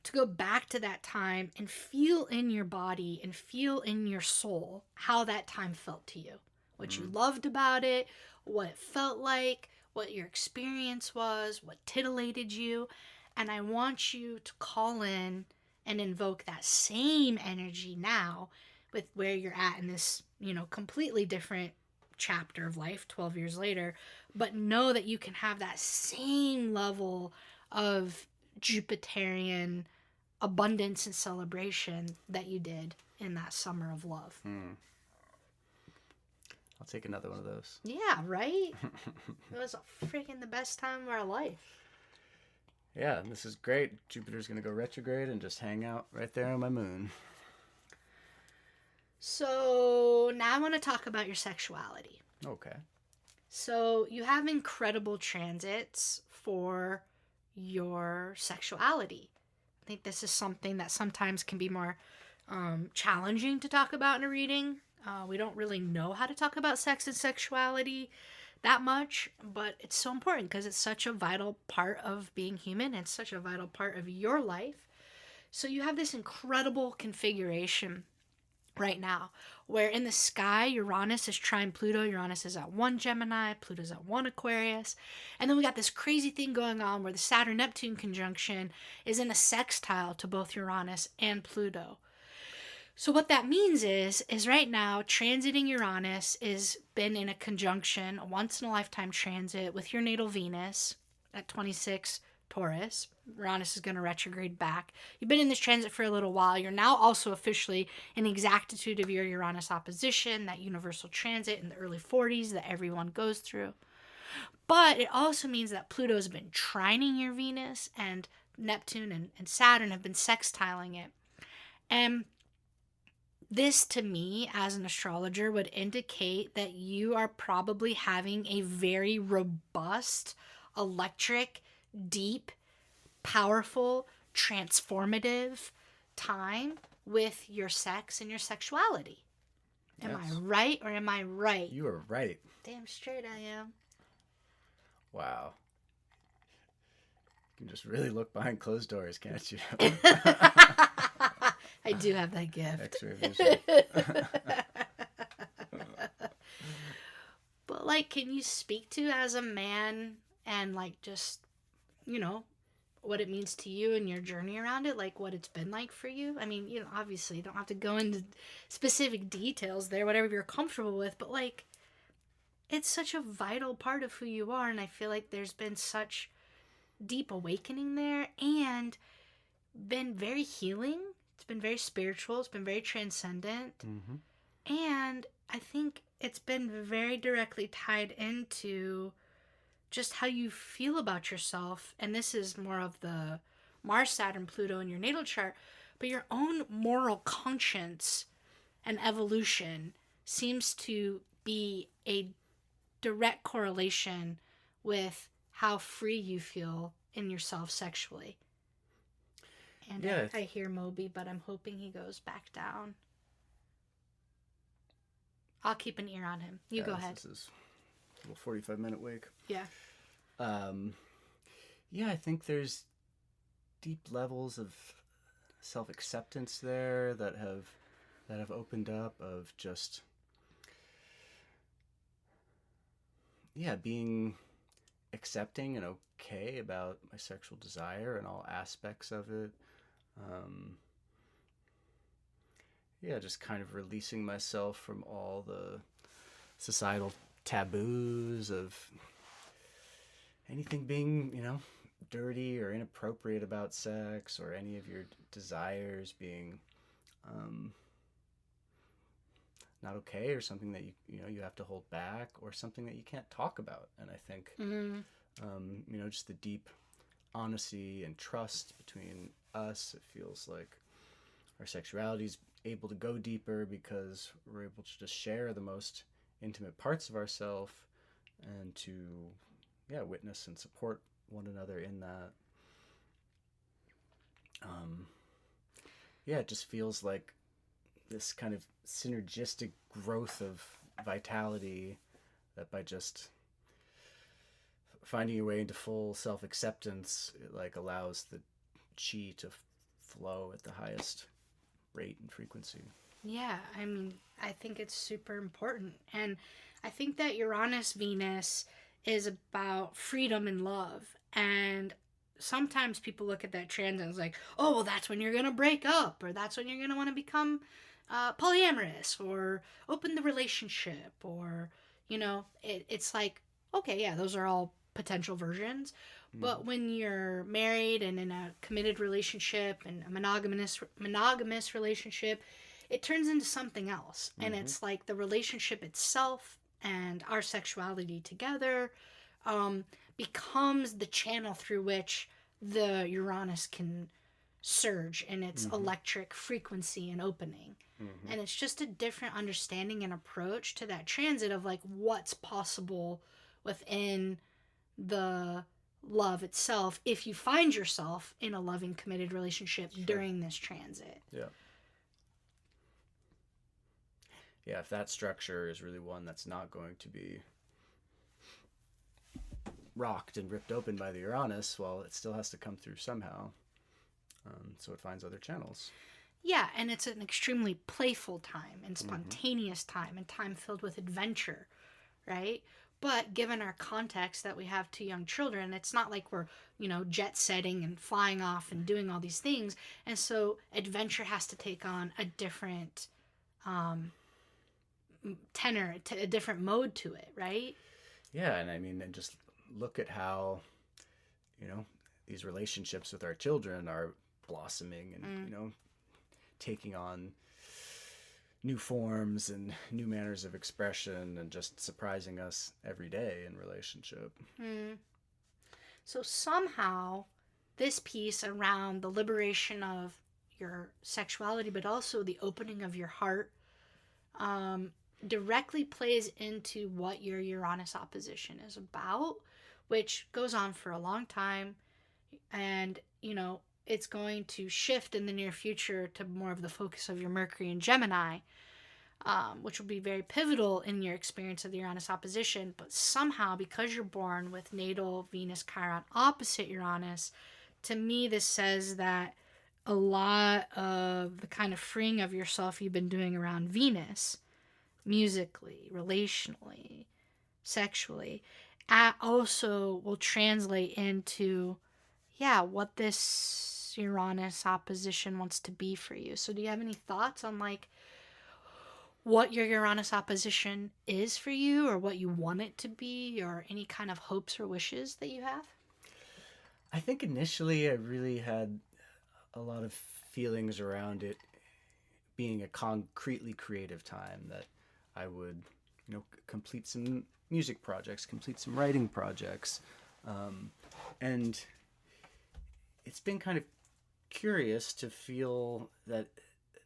Speaker 1: to go back to that time and feel in your body and feel in your soul how that time felt to you. What you loved about it, what it felt like, what your experience was, what titillated you. And I want you to call in and invoke that same energy now with where you're at in this, completely different chapter of life 12 years later, but know that you can have that same level of Jupiterian abundance and celebration that you did in that summer of love.
Speaker 2: I'll take another one of those.
Speaker 1: Yeah, right? It was freaking the best time of our life.
Speaker 2: Yeah, and this is great. Jupiter's going to go retrograde and just hang out right there on my moon.
Speaker 1: So now I want to talk about your sexuality.
Speaker 2: Okay.
Speaker 1: So you have incredible transits for your sexuality. I think this is something that sometimes can be more challenging to talk about in a reading. We don't really know how to talk about sex and sexuality that much, but it's so important because it's such a vital part of being human. It's such a vital part of your life. So you have this incredible configuration right now where in the sky Uranus is trine Pluto. Uranus is at 1 Gemini, Pluto's at 1 Aquarius, and then we got this crazy thing going on where the Saturn-Neptune conjunction is in a sextile to both Uranus and Pluto. So what that means is right now transiting Uranus is been in a conjunction, a once in a lifetime transit with your natal Venus at 26 Taurus. Uranus is going to retrograde back. You've been in this transit for a little while. You're now also officially in exactitude of your Uranus opposition, that universal transit in the early 40s that everyone goes through. But it also means that Pluto's been trining your Venus, and Neptune and Saturn have been sextiling it. And this, to me, as an astrologer, would indicate that you are probably having a very robust, electric, deep, powerful, transformative time with your sex and your sexuality. Am
Speaker 2: Yes.
Speaker 1: I right or am I right?
Speaker 2: You are right.
Speaker 1: Damn straight I am.
Speaker 2: Wow. You can just really look behind closed doors, can't you?
Speaker 1: I do have that gift.
Speaker 2: X-ray vision.
Speaker 1: But, like, can you speak to as a man and, like, just, you know, what it means to you and your journey around it, like what it's been like for you? I mean, you know, obviously you don't have to go into specific details there, whatever you're comfortable with, but, like, it's such a vital part of who you are, and I feel like there's been such deep awakening there and been very healing. It's been very spiritual. It's been very transcendent.
Speaker 2: Mm-hmm.
Speaker 1: And I think it's been very directly tied into just how you feel about yourself. And this is more of the Mars, Saturn, Pluto in your natal chart. But your own moral conscience and evolution seems to be a direct correlation with how free you feel in yourself sexually. And
Speaker 2: Yeah.
Speaker 1: I hear Moby, but I'm hoping he goes back down. I'll keep an ear on him. You go ahead.
Speaker 2: This is a little 45-minute wake.
Speaker 1: Yeah.
Speaker 2: Yeah, I think there's deep levels of self-acceptance there that have opened up, of just being accepting and okay about my sexual desire and all aspects of it. Just kind of releasing myself from all the societal taboos of anything being, dirty or inappropriate about sex, or any of your desires being not okay, or something that you have to hold back, or something that you can't talk about. And I think just the deep honesty and trust between us, it feels like our sexuality is able to go deeper because we're able to just share the most intimate parts of ourselves, and to witness and support one another in that. It just feels like this kind of synergistic growth of vitality, that by just finding your way into full self-acceptance, it like allows the chi to flow at the highest rate and frequency.
Speaker 1: Yeah, I mean, I think it's super important. And I think that Uranus Venus is about freedom and love. And sometimes people look at that transit and it's like, oh, well, that's when you're going to break up, or that's when you're going to want to become polyamorous, or open the relationship, or, it's like, okay, yeah, those are all potential versions. But when you're married and in a committed relationship and a monogamous relationship, it turns into something else. And it's like the relationship itself and our sexuality together becomes the channel through which the Uranus can surge in its
Speaker 2: Mm-hmm.
Speaker 1: electric frequency and opening.
Speaker 2: Mm-hmm.
Speaker 1: And it's just a different understanding and approach to that transit of like what's possible within the love itself if you find yourself in a loving, committed relationship during this transit.
Speaker 2: Yeah. Yeah, if that structure is really one that's not going to be rocked and ripped open by the Uranus, well, it still has to come through somehow. So it finds other channels.
Speaker 1: Yeah, and it's an extremely playful time and spontaneous time and time filled with adventure, right? But given our context that we have two young children, it's not like we're, jet setting and flying off and doing all these things. And so adventure has to take on a different tenor, a different mode to it, right?
Speaker 2: Yeah, and I mean, and just look at how, these relationships with our children are blossoming and, taking on new forms and new manners of expression and just surprising us every day in relationship.
Speaker 1: So somehow this piece around the liberation of your sexuality, but also the opening of your heart, directly plays into what your Uranus opposition is about, which goes on for a long time. And, it's going to shift in the near future to more of the focus of your Mercury and Gemini, which will be very pivotal in your experience of the Uranus opposition. But somehow, because you're born with natal Venus Chiron opposite Uranus, to me, this says that a lot of the kind of freeing of yourself you've been doing around Venus, musically, relationally, sexually, also will translate into, what this Uranus opposition wants to be for you. So do you have any thoughts on like what your Uranus opposition is for you, or what you want it to be, or any kind of hopes or wishes that you have?
Speaker 2: I think initially I really had a lot of feelings around it being a concretely creative time, that I would, complete some music projects, complete some writing projects. And it's been kind of curious to feel that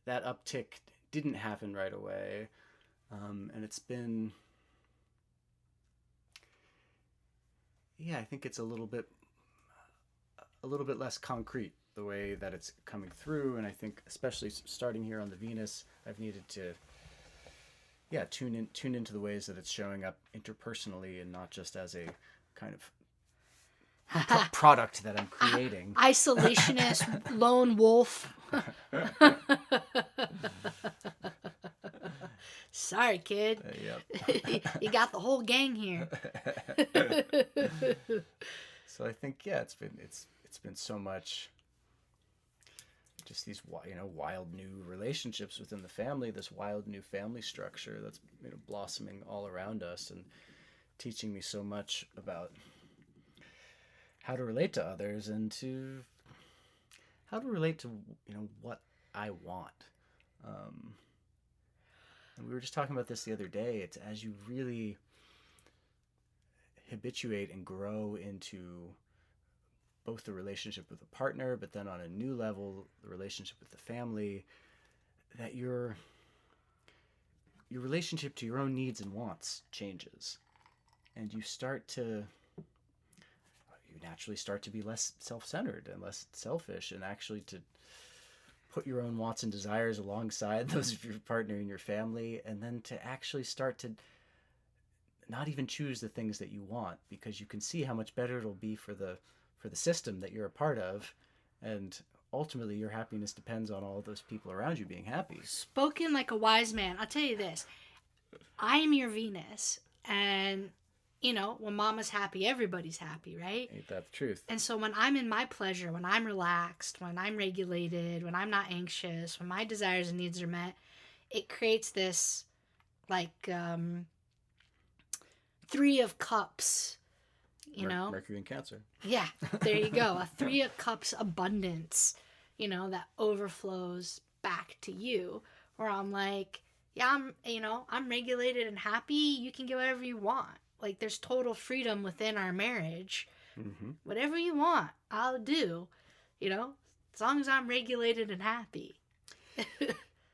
Speaker 2: uptick didn't happen right away. And it's been, I think it's a little bit less concrete the way that it's coming through. And I think especially starting here on the Venus, I've needed to tune into the ways that it's showing up interpersonally and not just as a kind of product that I'm creating.
Speaker 1: Isolationist, lone wolf. Sorry, kid.
Speaker 2: Yep.
Speaker 1: You got the whole gang here.
Speaker 2: So I think it's been so much just these wild new relationships within the family, this wild new family structure that's blossoming all around us and teaching me so much about how to relate to others and to how to relate to what I want. And we were just talking about this the other day. It's as you really habituate and grow into both the relationship with a partner, but then on a new level, the relationship with the family, that your relationship to your own needs and wants changes. And you naturally start to be less self-centered and less selfish, and actually to put your own wants and desires alongside those of your partner and your family, and then to actually start to not even choose the things that you want, because you can see how much better it'll be for the system that you're a part of, and ultimately your happiness depends on all those people around you being happy.
Speaker 1: Spoken like a wise man. I'll tell you this. I am your Venus, and when mama's happy, everybody's happy, right?
Speaker 2: Ain't that the truth?
Speaker 1: And so when I'm in my pleasure, when I'm relaxed, when I'm regulated, when I'm not anxious, when my desires and needs are met, it creates this like Three of Cups,
Speaker 2: Mercury and Cancer.
Speaker 1: Yeah, there you go. A Three of Cups abundance, that overflows back to you, where I'm like, I'm regulated and happy. You can get whatever you want. Like, there's total freedom within our marriage
Speaker 2: Mm-hmm.
Speaker 1: Whatever you want, I'll do, as long as I'm regulated and happy.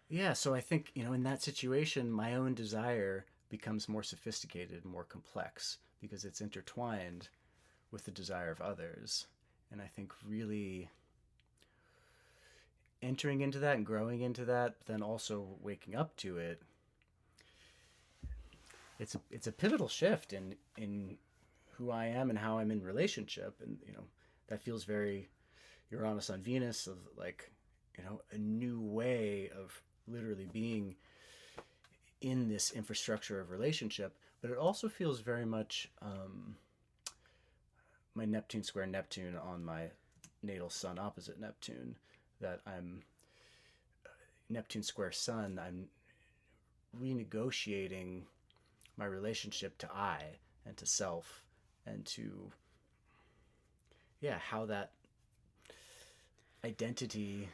Speaker 2: Yeah, so I think, in that situation, my own desire becomes more sophisticated, more complex, because it's intertwined with the desire of others. And I think really entering into that and growing into that, but then also waking up to it, it's a pivotal shift in who I am and how I'm in relationship. And, that feels very Uranus on Venus, of like, a new way of literally being in this infrastructure of relationship. But it also feels very much my Neptune square Neptune on my natal sun opposite Neptune, that I'm Neptune square Sun, I'm renegotiating my relationship to I and to self, and to how that identity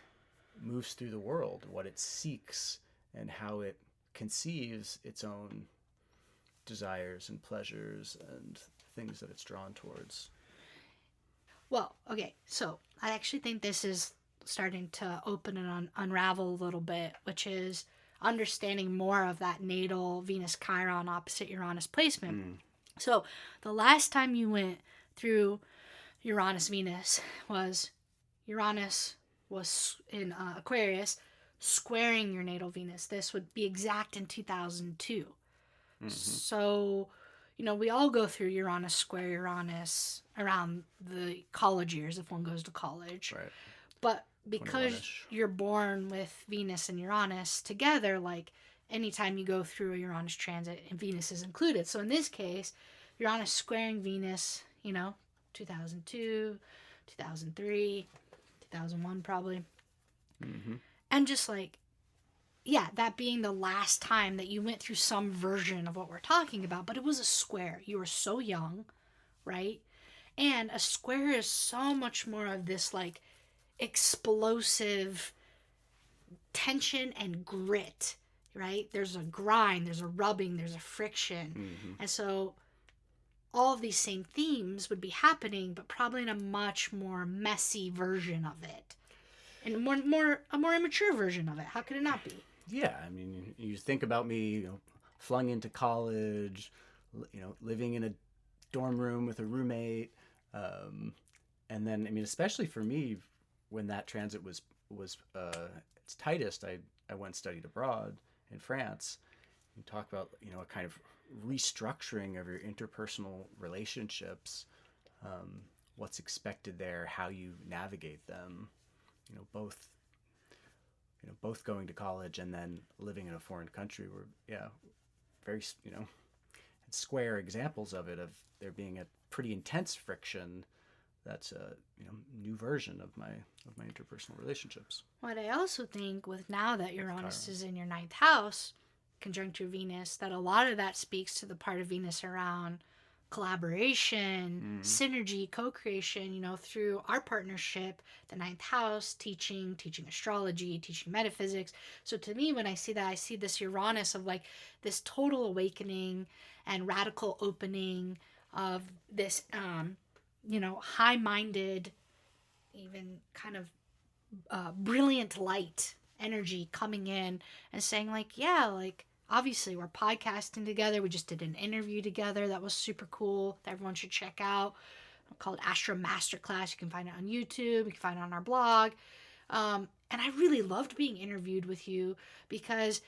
Speaker 2: moves through the world, what it seeks, and how it conceives its own desires and pleasures and things that it's drawn towards.
Speaker 1: Well, okay, so I actually think this is starting to open and unravel a little bit, which is understanding more of that natal Venus Chiron opposite Uranus placement. So the last time you went through Uranus Venus was Uranus was in Aquarius squaring your natal Venus. This would be exact in 2002. So, we all go through Uranus square Uranus around the college years if one goes to college.
Speaker 2: Right.
Speaker 1: But because
Speaker 2: 21-ish.
Speaker 1: you're born with Venus and Uranus together, like anytime you go through a Uranus transit, and Venus is included. So in this case, Uranus squaring Venus, 2002, 2003, 2001 probably. And just like, that being the last time that you went through some version of what we're talking about, but it was a square. You were so young, right? And a square is so much more of this like explosive tension and grit, right? There's a grind, there's a rubbing, there's a friction. And so all of these same themes would be happening, but probably in a much more messy version of it. And a more immature version of it. How could it not be?
Speaker 2: Yeah, I mean, you think about me, flung into college, living in a dorm room with a roommate, and then, I mean, especially for me, when that transit was its tightest, I went and studied abroad in France. You talk about, a kind of restructuring of your interpersonal relationships, what's expected there, how you navigate them, both going to college and then living in a foreign country were, very, square examples of it, of there being a pretty intense friction. That's a new version of my interpersonal relationships.
Speaker 1: What I also think with now that Uranus is in your 9th house, conjunct your Venus, that a lot of that speaks to the part of Venus around collaboration, synergy, co-creation, through our partnership, the 9th house, teaching astrology, teaching metaphysics. So to me, when I see that, I see this Uranus of like this total awakening and radical opening of this, high-minded, even kind of brilliant light energy coming in and saying like, obviously we're podcasting together. We just did an interview together that was super cool that everyone should check out, called Astro Masterclass. You can find it on YouTube. You can find it on our blog. And I really loved being interviewed with you because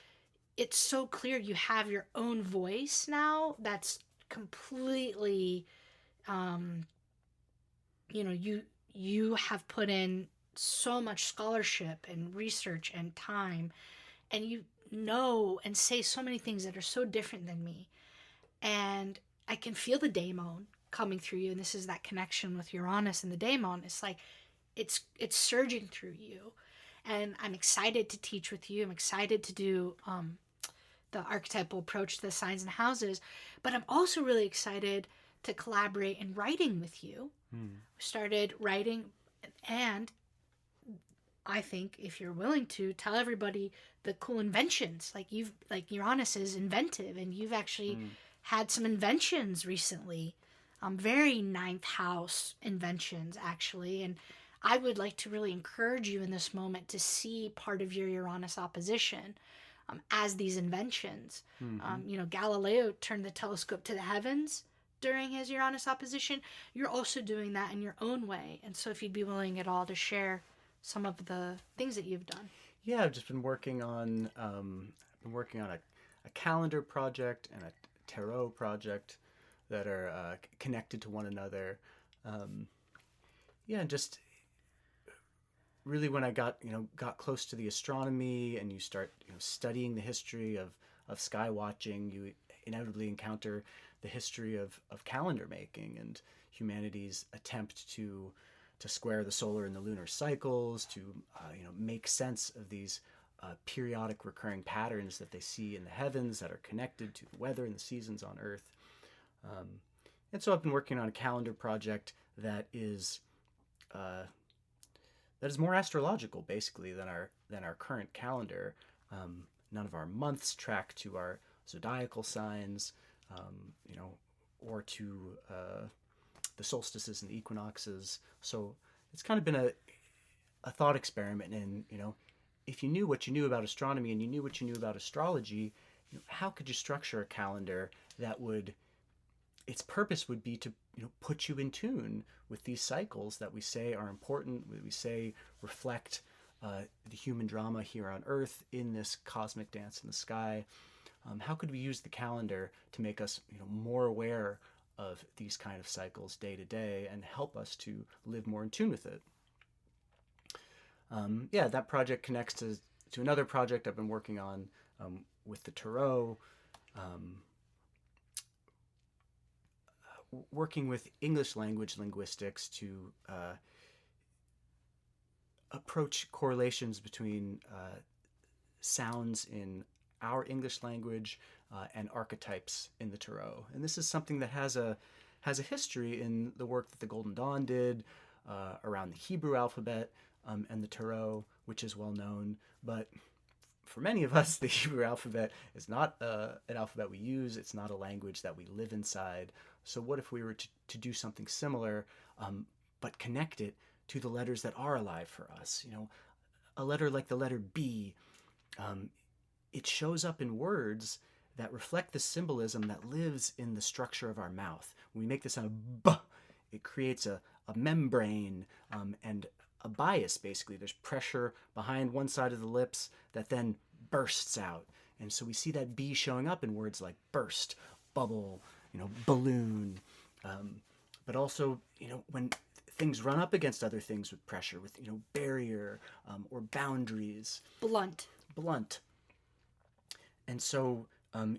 Speaker 1: it's so clear you have your own voice now that's completely, you have put in so much scholarship and research and time, and you know and say so many things that are so different than me. And I can feel the daemon coming through you, and this is that connection with Uranus and the daemon. It's like it's surging through you, and I'm excited to teach with you. I'm excited to do the archetypal approach to the signs and houses, but I'm also really excited to collaborate in writing with you. We started writing, and I think if you're willing to tell everybody the cool inventions, like Uranus is inventive, and you've actually had some inventions recently very ninth house inventions, actually. And I would like to really encourage you in this moment to see part of your Uranus opposition as these inventions.
Speaker 2: Mm-hmm.
Speaker 1: Galileo turned the telescope to the heavens during his Uranus opposition. You're also doing that in your own way. And so if you'd be willing at all to share some of the things that you've done.
Speaker 2: Yeah, I've just been working on a calendar project and a tarot project that are connected to one another. Um, yeah, and just really when I got close to the astronomy and you start studying the history of sky watching, you inevitably encounter the history of calendar making and humanity's attempt to square the solar and the lunar cycles, to make sense of these periodic recurring patterns that they see in the heavens that are connected to the weather and the seasons on Earth. Um, and so I've been working on a calendar project that is more astrological, basically, than our current calendar. None of our months track to our zodiacal signs, or to the solstices and the equinoxes. So it's kind of been a thought experiment. And if you knew what you knew about astronomy and you knew what you knew about astrology, how could you structure a calendar that would its purpose would be to put you in tune with these cycles that we say are important, we say reflect the human drama here on Earth in this cosmic dance in the sky. How could we use the calendar to make us more aware of these kind of cycles day to day and help us to live more in tune with it? That project connects to another project I've been working on with the tarot. Working with English language linguistics to approach correlations between sounds in our English language and archetypes in the tarot. And this is something that has a history in the work that the Golden Dawn did around the Hebrew alphabet and the tarot, which is well known. But for many of us, the Hebrew alphabet is not an alphabet we use. It's not a language that we live inside. So what if we were to do something similar, but connect it to the letters that are alive for us? A letter like the letter B, it shows up in words that reflect the symbolism that lives in the structure of our mouth. When we make the sound B, it creates a membrane and a bias, basically. There's pressure behind one side of the lips that then bursts out. And so we see that B showing up in words like burst, bubble, balloon. But also, when things run up against other things with pressure, with, barrier or boundaries.
Speaker 1: Blunt.
Speaker 2: And so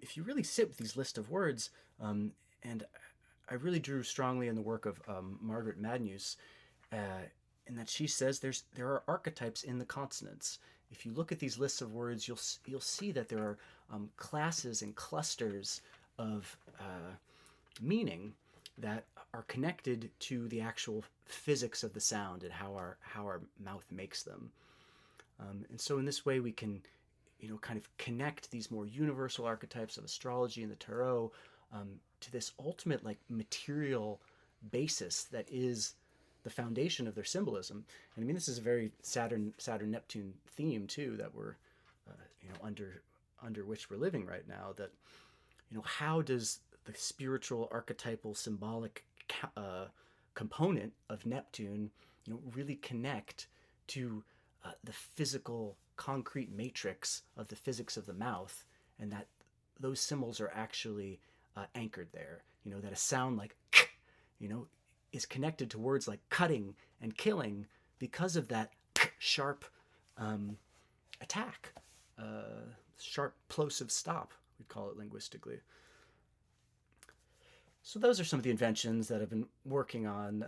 Speaker 2: if you really sit with these list of words, and I really drew strongly in the work of Margaret Madnews, in that she says there are archetypes in the consonants. If you look at these lists of words, you'll see that there are classes and clusters of meaning that are connected to the actual physics of the sound and how our mouth makes them. And so in this way we can kind of connect these more universal archetypes of astrology and the tarot to this ultimate material basis that is the foundation of their symbolism. And I mean, this is a very Saturn-Neptune theme too that we're under which we're living right now. That how does the spiritual, archetypal, symbolic component of Neptune really connect to the physical, concrete matrix of the physics of the mouth, and that those symbols are actually anchored there. That a sound like k, is connected to words like cutting and killing because of that sharp attack, sharp plosive stop, we call it linguistically. So those are some of the inventions that I've been working on,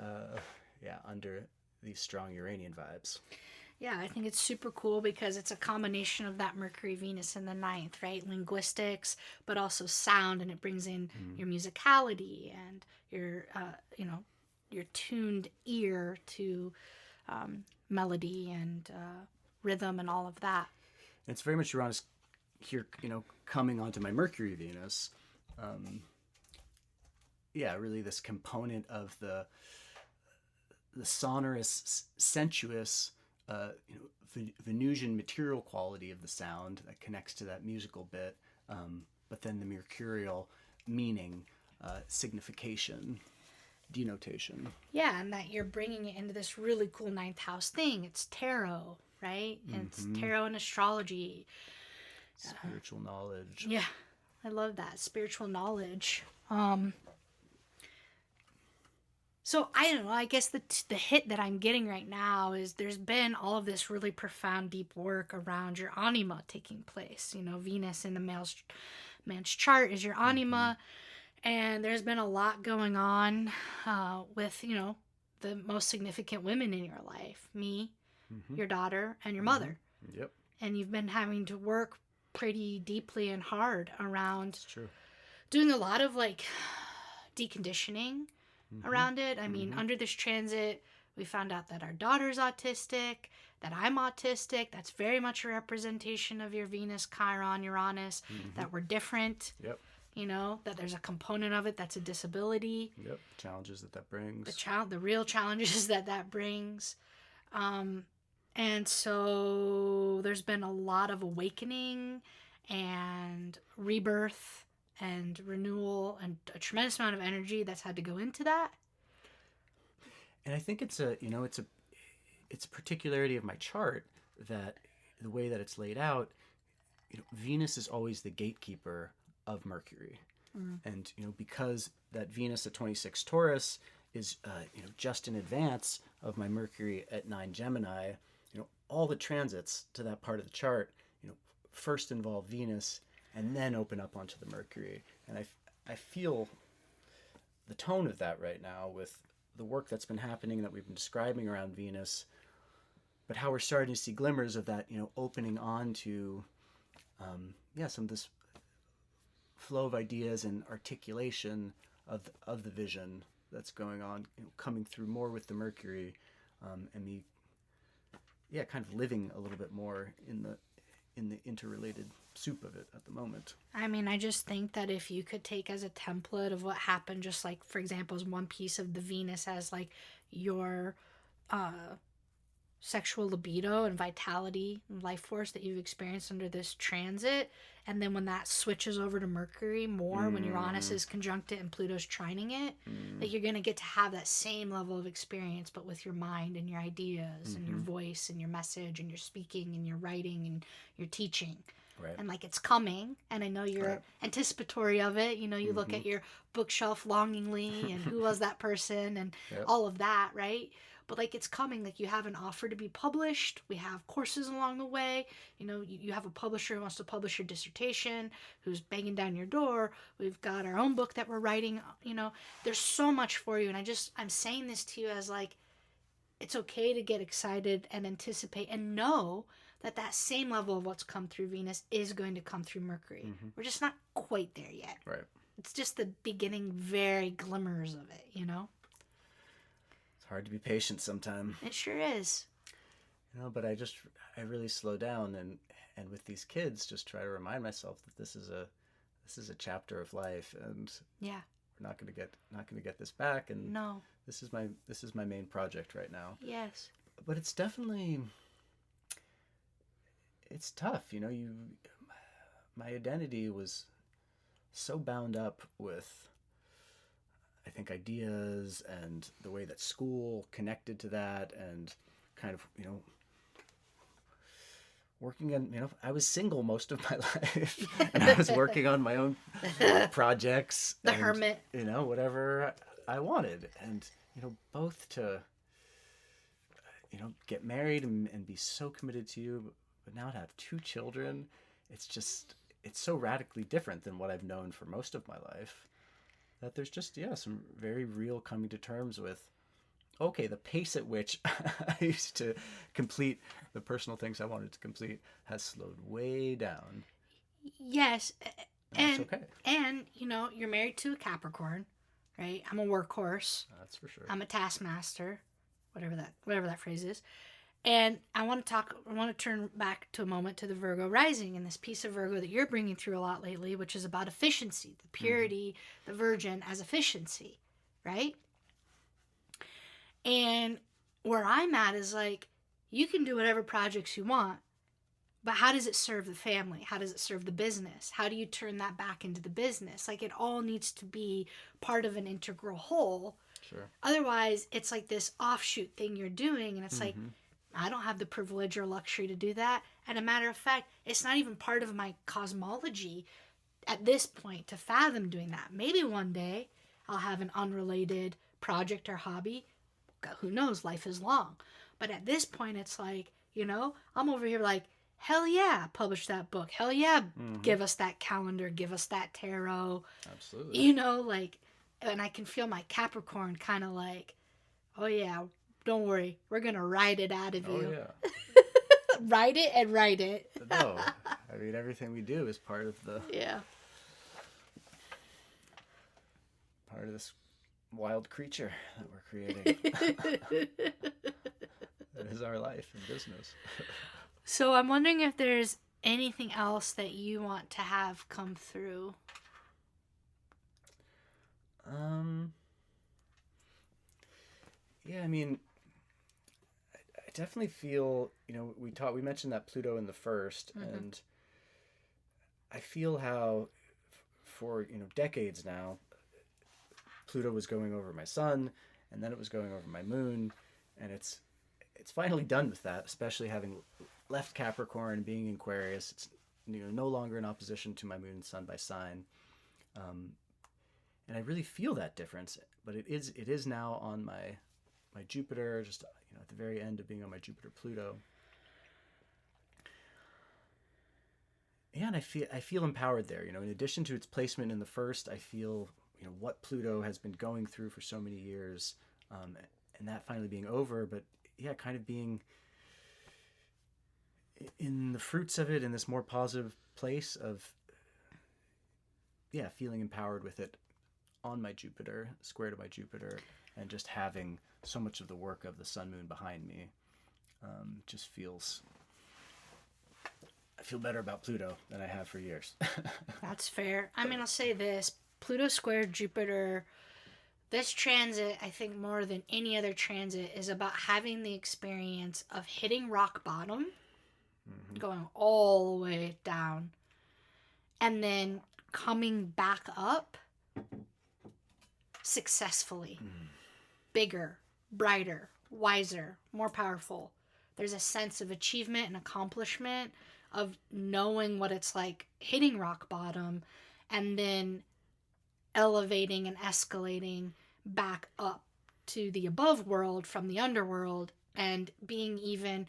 Speaker 2: under these strong Uranian vibes.
Speaker 1: Yeah, I think it's super cool because it's a combination of that Mercury, Venus in the ninth, right? Linguistics, but also sound, and it brings in your musicality and your tuned ear to melody and rhythm and all of that.
Speaker 2: It's very much Uranus here, coming onto my Mercury, Venus. really this component of the sonorous, sensuous, Venusian material quality of the sound that connects to that musical bit, but then the mercurial meaning, signification, denotation.
Speaker 1: Yeah, and that you're bringing it into this really cool ninth house thing. It's tarot, right? And it's tarot and astrology.
Speaker 2: Spiritual knowledge.
Speaker 1: Yeah, I love that. Spiritual knowledge. So I don't know, I guess the hit that I'm getting right now is there's been all of this really profound, deep work around your anima taking place. Venus in the man's chart is your anima, and there's been a lot going on with, the most significant women in your life. Me, your daughter, and your mother.
Speaker 2: Yep.
Speaker 1: And you've been having to work pretty deeply and hard around
Speaker 2: It's true.
Speaker 1: doing a lot of like deconditioning around it. I mean, under this transit, we found out that our daughter's autistic, that I'm autistic. That's very much a representation of your Venus, Chiron, Uranus, that we're different.
Speaker 2: Yep.
Speaker 1: That there's a component of it that's a disability.
Speaker 2: Yep. Challenges that brings.
Speaker 1: The real challenges that brings. And so there's been a lot of awakening and rebirth and renewal and a tremendous amount of energy that's had to go into that.
Speaker 2: And I think it's a particularity of my chart that the way that it's laid out, Venus is always the gatekeeper of Mercury. And, because that Venus at 26 Taurus is, just in advance of my Mercury at 9 Gemini, all the transits to that part of the chart, first involve Venus and then open up onto the Mercury. And I feel the tone of that right now with the work that's been happening that we've been describing around Venus, but how we're starting to see glimmers of that, opening on to, some of this flow of ideas and articulation of the vision that's going on, coming through more with the Mercury, and me, kind of living a little bit more in the interrelated soup of it at the moment.
Speaker 1: I mean, I just think that if you could take as a template of what happened, just like, for example, as one piece of the Venus as like your sexual libido and vitality and life force that you've experienced under this transit, and then when that switches over to Mercury more, when Uranus is conjunct it and Pluto's trining it, that you're going to get to have that same level of experience, but with your mind and your ideas and your voice and your message and your speaking and your writing and your teaching.
Speaker 2: Right.
Speaker 1: And like it's coming, and I know you're anticipatory of it. You look at your bookshelf longingly, and who was that person, and all of that, right? But like it's coming. Like you have an offer to be published. We have courses along the way. You have a publisher who wants to publish your dissertation, who's banging down your door. We've got our own book that we're writing. There's so much for you, and I'm saying this to you as like, it's okay to get excited and anticipate and know that same level of what's come through Venus is going to come through Mercury. We're just not quite there yet.
Speaker 2: Right.
Speaker 1: It's just the beginning, very glimmers of it, It's
Speaker 2: hard to be patient sometimes.
Speaker 1: It sure is.
Speaker 2: But I really slow down and with these kids just try to remind myself that this is a chapter of life, and
Speaker 1: yeah,
Speaker 2: we're not going to get this back, and
Speaker 1: no,
Speaker 2: this is my main project right now.
Speaker 1: Yes.
Speaker 2: But it's definitely, it's tough, my identity was so bound up with, I think, ideas and the way that school connected to that, and kind of, working on, I was single most of my life, and I was working on my own projects.
Speaker 1: The hermit.
Speaker 2: Whatever I wanted. And, both to, get married and be so committed to you, but now to have 2 children, it's so radically different than what I've known for most of my life, that there's just, some very real coming to terms with, okay, the pace at which I used to complete the personal things I wanted to complete has slowed way down.
Speaker 1: Yes.
Speaker 2: And that's okay.
Speaker 1: And, you're married to a Capricorn, right? I'm a workhorse.
Speaker 2: That's for sure.
Speaker 1: I'm a taskmaster, whatever that phrase is. And I want to turn back to a moment to the Virgo rising and this piece of Virgo that you're bringing through a lot lately, which is about efficiency, the purity, the virgin as efficiency, right? And where I'm at is like, you can do whatever projects you want, but how does it serve the family? How does it serve the business? How do you turn that back into the business? Like, it all needs to be part of an integral whole.
Speaker 2: Sure.
Speaker 1: Otherwise, it's like this offshoot thing you're doing, and it's like, I don't have the privilege or luxury to do that. And a matter of fact, it's not even part of my cosmology at this point to fathom doing that. Maybe one day I'll have an unrelated project or hobby. Who knows? Life is long. But at this point, it's like, I'm over here like, hell yeah, publish that book. Hell yeah, give us that calendar, give us that tarot.
Speaker 2: Absolutely.
Speaker 1: Like, and I can feel my Capricorn kind of like, oh yeah, don't worry, we're going to ride it out of you.
Speaker 2: Oh, yeah.
Speaker 1: Write it and write it.
Speaker 2: No, I mean, everything we do is part of part of this wild creature that we're creating. That is our life and business.
Speaker 1: So I'm wondering if there's anything else that you want to have come through.
Speaker 2: Yeah, I mean, I definitely feel, we mentioned that Pluto in the first, and I feel how for, decades now, Pluto was going over my sun, and then it was going over my moon, and it's finally done with that, especially having left Capricorn and being in Aquarius. It's no longer in opposition to my moon and sun by sign. And I really feel that difference, but it is now on my Jupiter, just at the very end of being on my Jupiter Pluto. Yeah, and I feel empowered there. In addition to its placement in the first, I feel what Pluto has been going through for so many years, and that finally being over. But yeah, kind of being in the fruits of it, in this more positive place of feeling empowered with it on my Jupiter, square to my Jupiter, and just having so much of the work of the sun moon behind me. Just feels, I feel better about Pluto than I have for years.
Speaker 1: That's fair. I mean, I'll say this, Pluto squared Jupiter, this transit, I think more than any other transit, is about having the experience of hitting rock bottom, going all the way down, and then coming back up successfully. Bigger, brighter, wiser, more powerful. There's a sense of achievement and accomplishment, of knowing what it's like hitting rock bottom and then elevating and escalating back up to the above world from the underworld, and being even,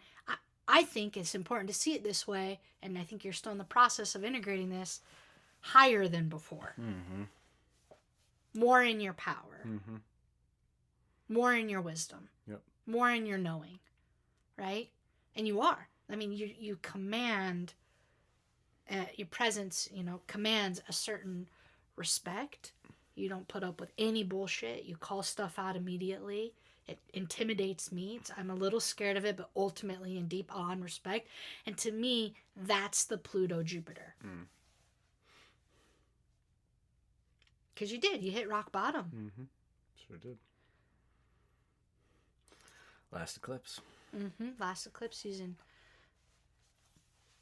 Speaker 1: I think it's important to see it this way, and I think you're still in the process of integrating this, higher than before. More in your power. More in your wisdom.
Speaker 2: Yep.
Speaker 1: More in your knowing. Right? And you are. I mean, you command, your presence, commands a certain respect. You don't put up with any bullshit. You call stuff out immediately. It intimidates me. I'm a little scared of it, but ultimately in deep awe and respect. And to me, that's the Pluto Jupiter. Because you did. You hit rock bottom.
Speaker 2: Sure did. Last eclipse.
Speaker 1: Last eclipse season.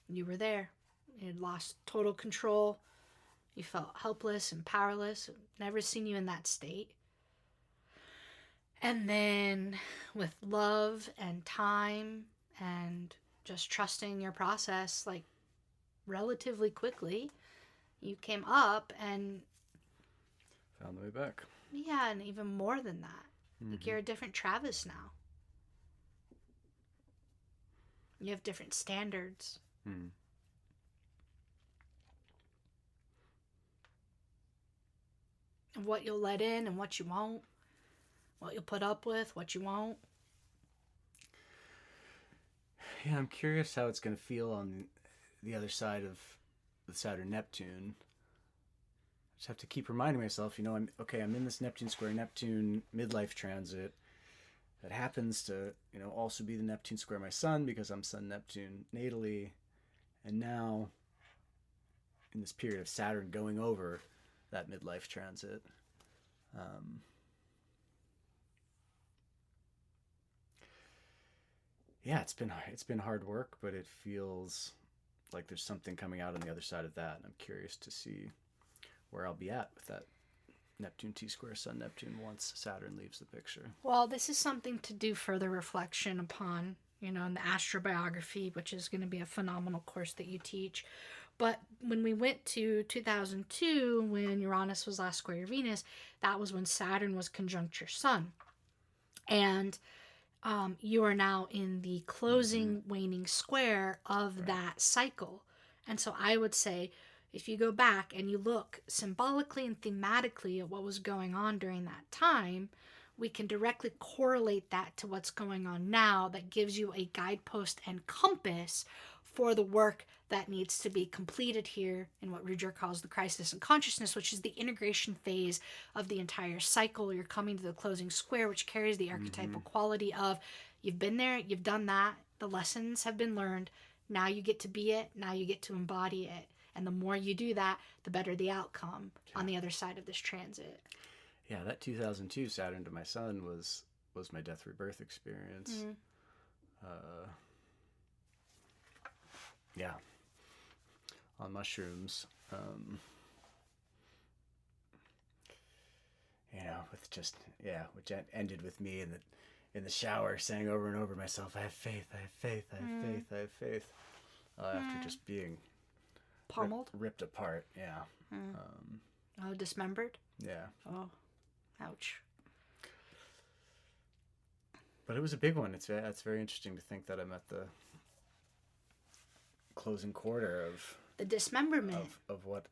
Speaker 1: You were there. You had lost total control. You felt helpless and powerless. Never seen you in that state. And then with love and time and just trusting your process, like relatively quickly, you came up and
Speaker 2: found the way back.
Speaker 1: Yeah, and even more than that. Like, you're a different Travis now. You have different standards. Of what you'll let in and what you won't. What you'll put up with, what you won't.
Speaker 2: Yeah, I'm curious how it's going to feel on the other side of the Saturn-Neptune. I just have to keep reminding myself, I'm in this Neptune square Neptune midlife transit. that happens to, also be the Neptune square my sun, because I'm Sun Neptune natally. And now, in this period of Saturn going over that midlife transit, yeah, it's been hard work, but it feels like there's something coming out on the other side of that, and I'm curious to see where I'll be at with that Neptune T square Sun Neptune once Saturn leaves the picture.
Speaker 1: Well, this is something to do further reflection upon, in the astrobiography, which is going to be a phenomenal course that you teach. But when we went to 2002, when Uranus was last square your Venus, that was when Saturn was conjunct your Sun. And you are now in the closing waning square of that cycle. And so I would say, if you go back and you look symbolically and thematically at what was going on during that time, we can directly correlate that to what's going on now. That gives you a guidepost and compass for the work that needs to be completed here in what Ruger calls the crisis in consciousness, which is the integration phase of the entire cycle. You're coming to the closing square, which carries the archetypal quality of you've been there, you've done that, the lessons have been learned, now you get to be it, now you get to embody it. And the more you do that, the better the outcome on the other side of this transit.
Speaker 2: Yeah, that 2002 Saturn to my Sun was my death rebirth experience. Yeah, on mushrooms. With just which ended with me in the shower saying over and over myself, I have faith, I have faith, I have faith, I have faith. After just being
Speaker 1: Pummeled?
Speaker 2: ripped apart, yeah.
Speaker 1: Dismembered?
Speaker 2: Yeah.
Speaker 1: Oh, ouch.
Speaker 2: But it was a big one. It's very interesting to think that I'm at the closing quarter of
Speaker 1: the dismemberment
Speaker 2: of what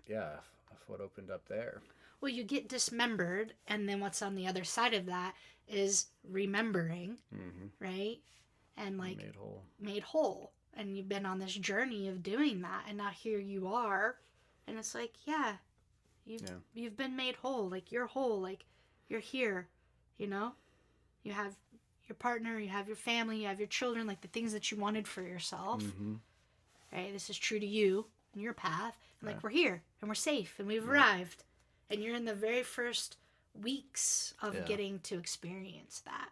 Speaker 2: opened up there.
Speaker 1: Well, you get dismembered, and then what's on the other side of that is remembering, right? And made whole. And you've been on this journey of doing that, and now here you are, and it's like, you've been made whole. Like, you're whole. Like, you're here. You have your partner, you have your family, you have your children, like the things that you wanted for yourself. Right? This is true to you and your path. And like, we're here and we're safe and we've arrived. And you're in the very first weeks of getting to experience that.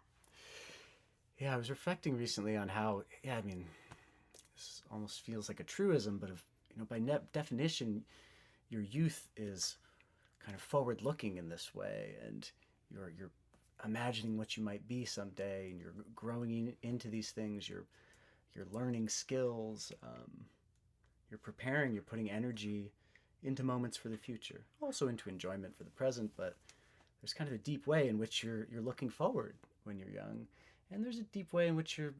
Speaker 2: Yeah, I was reflecting recently on how, this almost feels like a truism, but by definition, your youth is kind of forward-looking in this way, and you're imagining what you might be someday, and you're growing into these things. You're learning skills. You're preparing. You're putting energy into moments for the future, also into enjoyment for the present. But there's kind of a deep way in which you're looking forward when you're young, and there's a deep way in which you're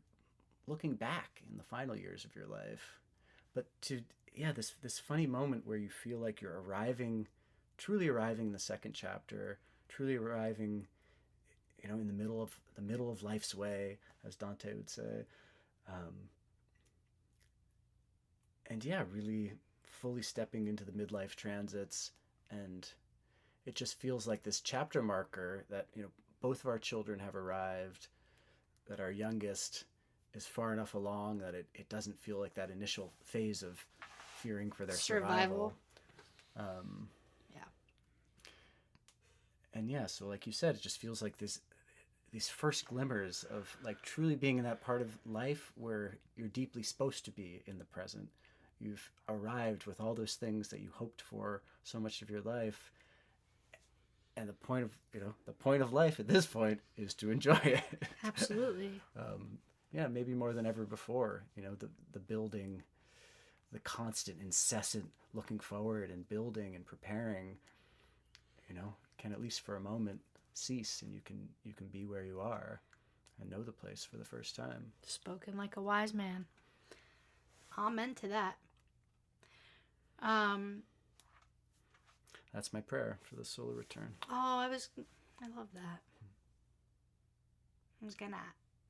Speaker 2: looking back in the final years of your life. But this funny moment where you feel like you're truly arriving in the second chapter, truly arriving, in the middle of life's way, as Dante would say, and really fully stepping into the midlife transits, and it just feels like this chapter marker that both of our children have arrived, that our youngest is far enough along that it doesn't feel like that initial phase of fearing for their survival. And so like you said, it just feels like these first glimmers of like truly being in that part of life where you're deeply supposed to be in the present. You've arrived with all those things that you hoped for so much of your life. And the point of life at this point is to enjoy it.
Speaker 1: Absolutely.
Speaker 2: Maybe more than ever before, the building, the constant, incessant looking forward and building and preparing, can at least for a moment cease, and you can be where you are and know the place for the first time.
Speaker 1: Spoken like a wise man. Amen to that.
Speaker 2: That's my prayer for the solar return.
Speaker 1: I love that. I was gonna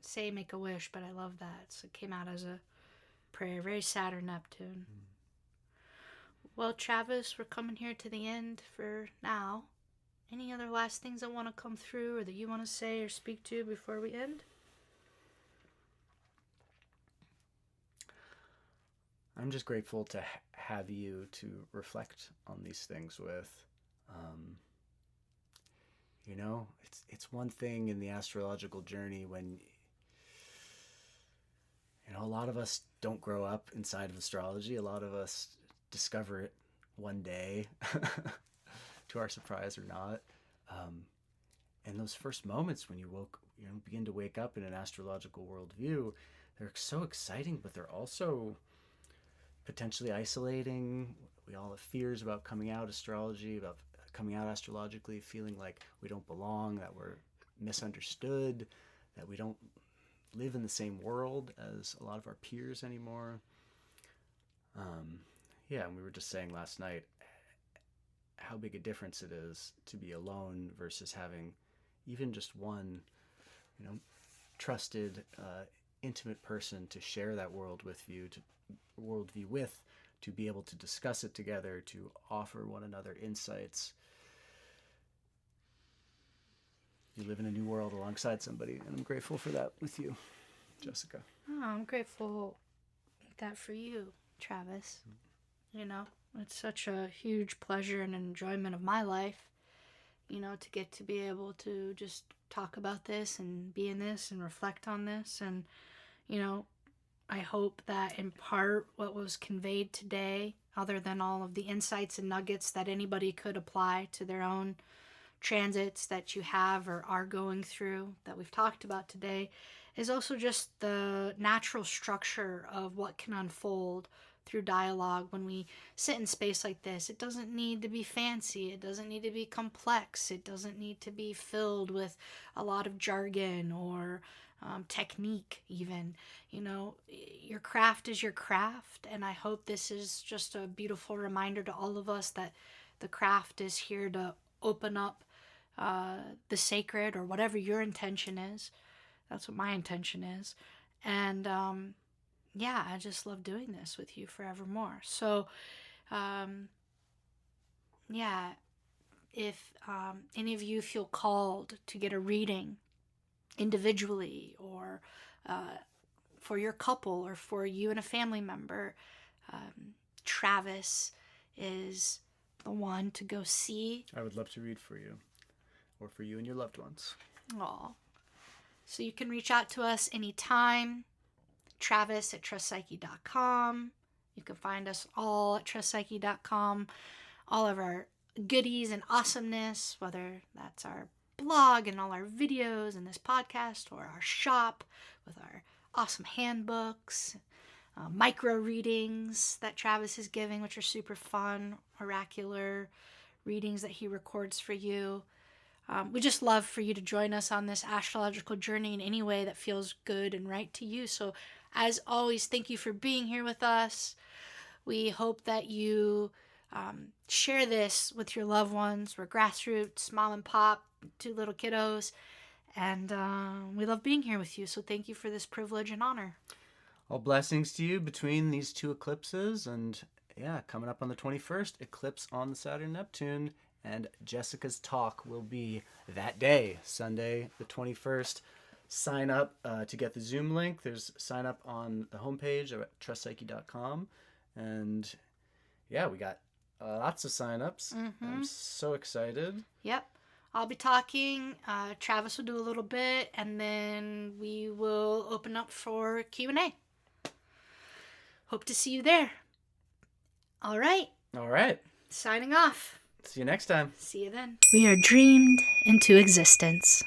Speaker 1: say make a wish, but I love that. So it came out as a prayer. Very Saturn-Neptune. Well, Travis, we're coming here to the end for now. Any other last things that want to come through or that you want to say or speak to before we end?
Speaker 2: I'm just grateful to have you to reflect on these things with. It's one thing in the astrological journey when a lot of us don't grow up inside of astrology. A lot of us discover it one day, to our surprise or not. And those first moments when you begin to wake up in an astrological worldview, they're so exciting, but they're also potentially isolating. We all have fears about coming out astrology, about coming out astrologically, feeling like we don't belong, that we're misunderstood, that we don't live in the same world as a lot of our peers anymore. And we were just saying last night how big a difference it is to be alone versus having even just one, trusted, intimate person to share that worldview with, to be able to discuss it together, to offer one another insights. You live in a new world alongside somebody, and I'm grateful for that with you, Jessica.
Speaker 1: Oh, I'm grateful that for you, Travis. It's such a huge pleasure and enjoyment of my life, to get to be able to just talk about this and be in this and reflect on this. And, I hope that in part what was conveyed today, other than all of the insights and nuggets that anybody could apply to their own transits that you have or are going through that we've talked about today, is also just the natural structure of what can unfold through dialogue when we sit in space like this. It doesn't need to be fancy. It doesn't need to be complex. It doesn't need to be filled with a lot of jargon or technique even. Your craft is your craft, and I hope this is just a beautiful reminder to all of us that the craft is here to open up the sacred, or whatever your intention is. That's what my intention is. And I just love doing this with you forevermore. So if any of you feel called to get a reading individually, or for your couple, or for you and a family member, Travis is the one to go see.
Speaker 2: I would love to read for you, or for you and your loved ones.
Speaker 1: Aw. So you can reach out to us anytime. Travis at trustpsyche.com. You can find us all at trustpsyche.com. All of our goodies and awesomeness, whether that's our blog and all our videos and this podcast, or our shop with our awesome handbooks, micro readings that Travis is giving, which are super fun, oracular readings that he records for you. We just love for you to join us on this astrological journey in any way that feels good and right to you. So as always, thank you for being here with us. We hope that you share this with your loved ones. We're grassroots, mom and pop, 2 little kiddos, and we love being here with you. So thank you for this privilege and honor.
Speaker 2: All blessings to you between these 2 eclipses, and coming up on the 21st, eclipse on the Saturn-Neptune, and Jessica's talk will be that day, Sunday the 21st. Sign up to get the Zoom link. There's sign up on the homepage at trustpsyche.com. And we got lots of sign-ups. Mm-hmm. I'm so excited.
Speaker 1: Yep. I'll be talking. Travis will do a little bit, and then we will open up for Q&A. Hope to see you there. All right. Signing off.
Speaker 2: See you next time.
Speaker 1: See you then. We are dreamed into existence.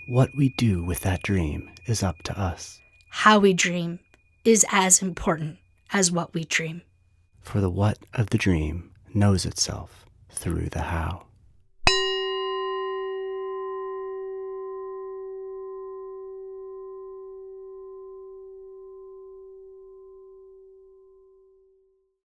Speaker 2: What we do with that dream is up to us.
Speaker 1: How we dream is as important as what we dream.
Speaker 2: For the what of the dream knows itself through the how.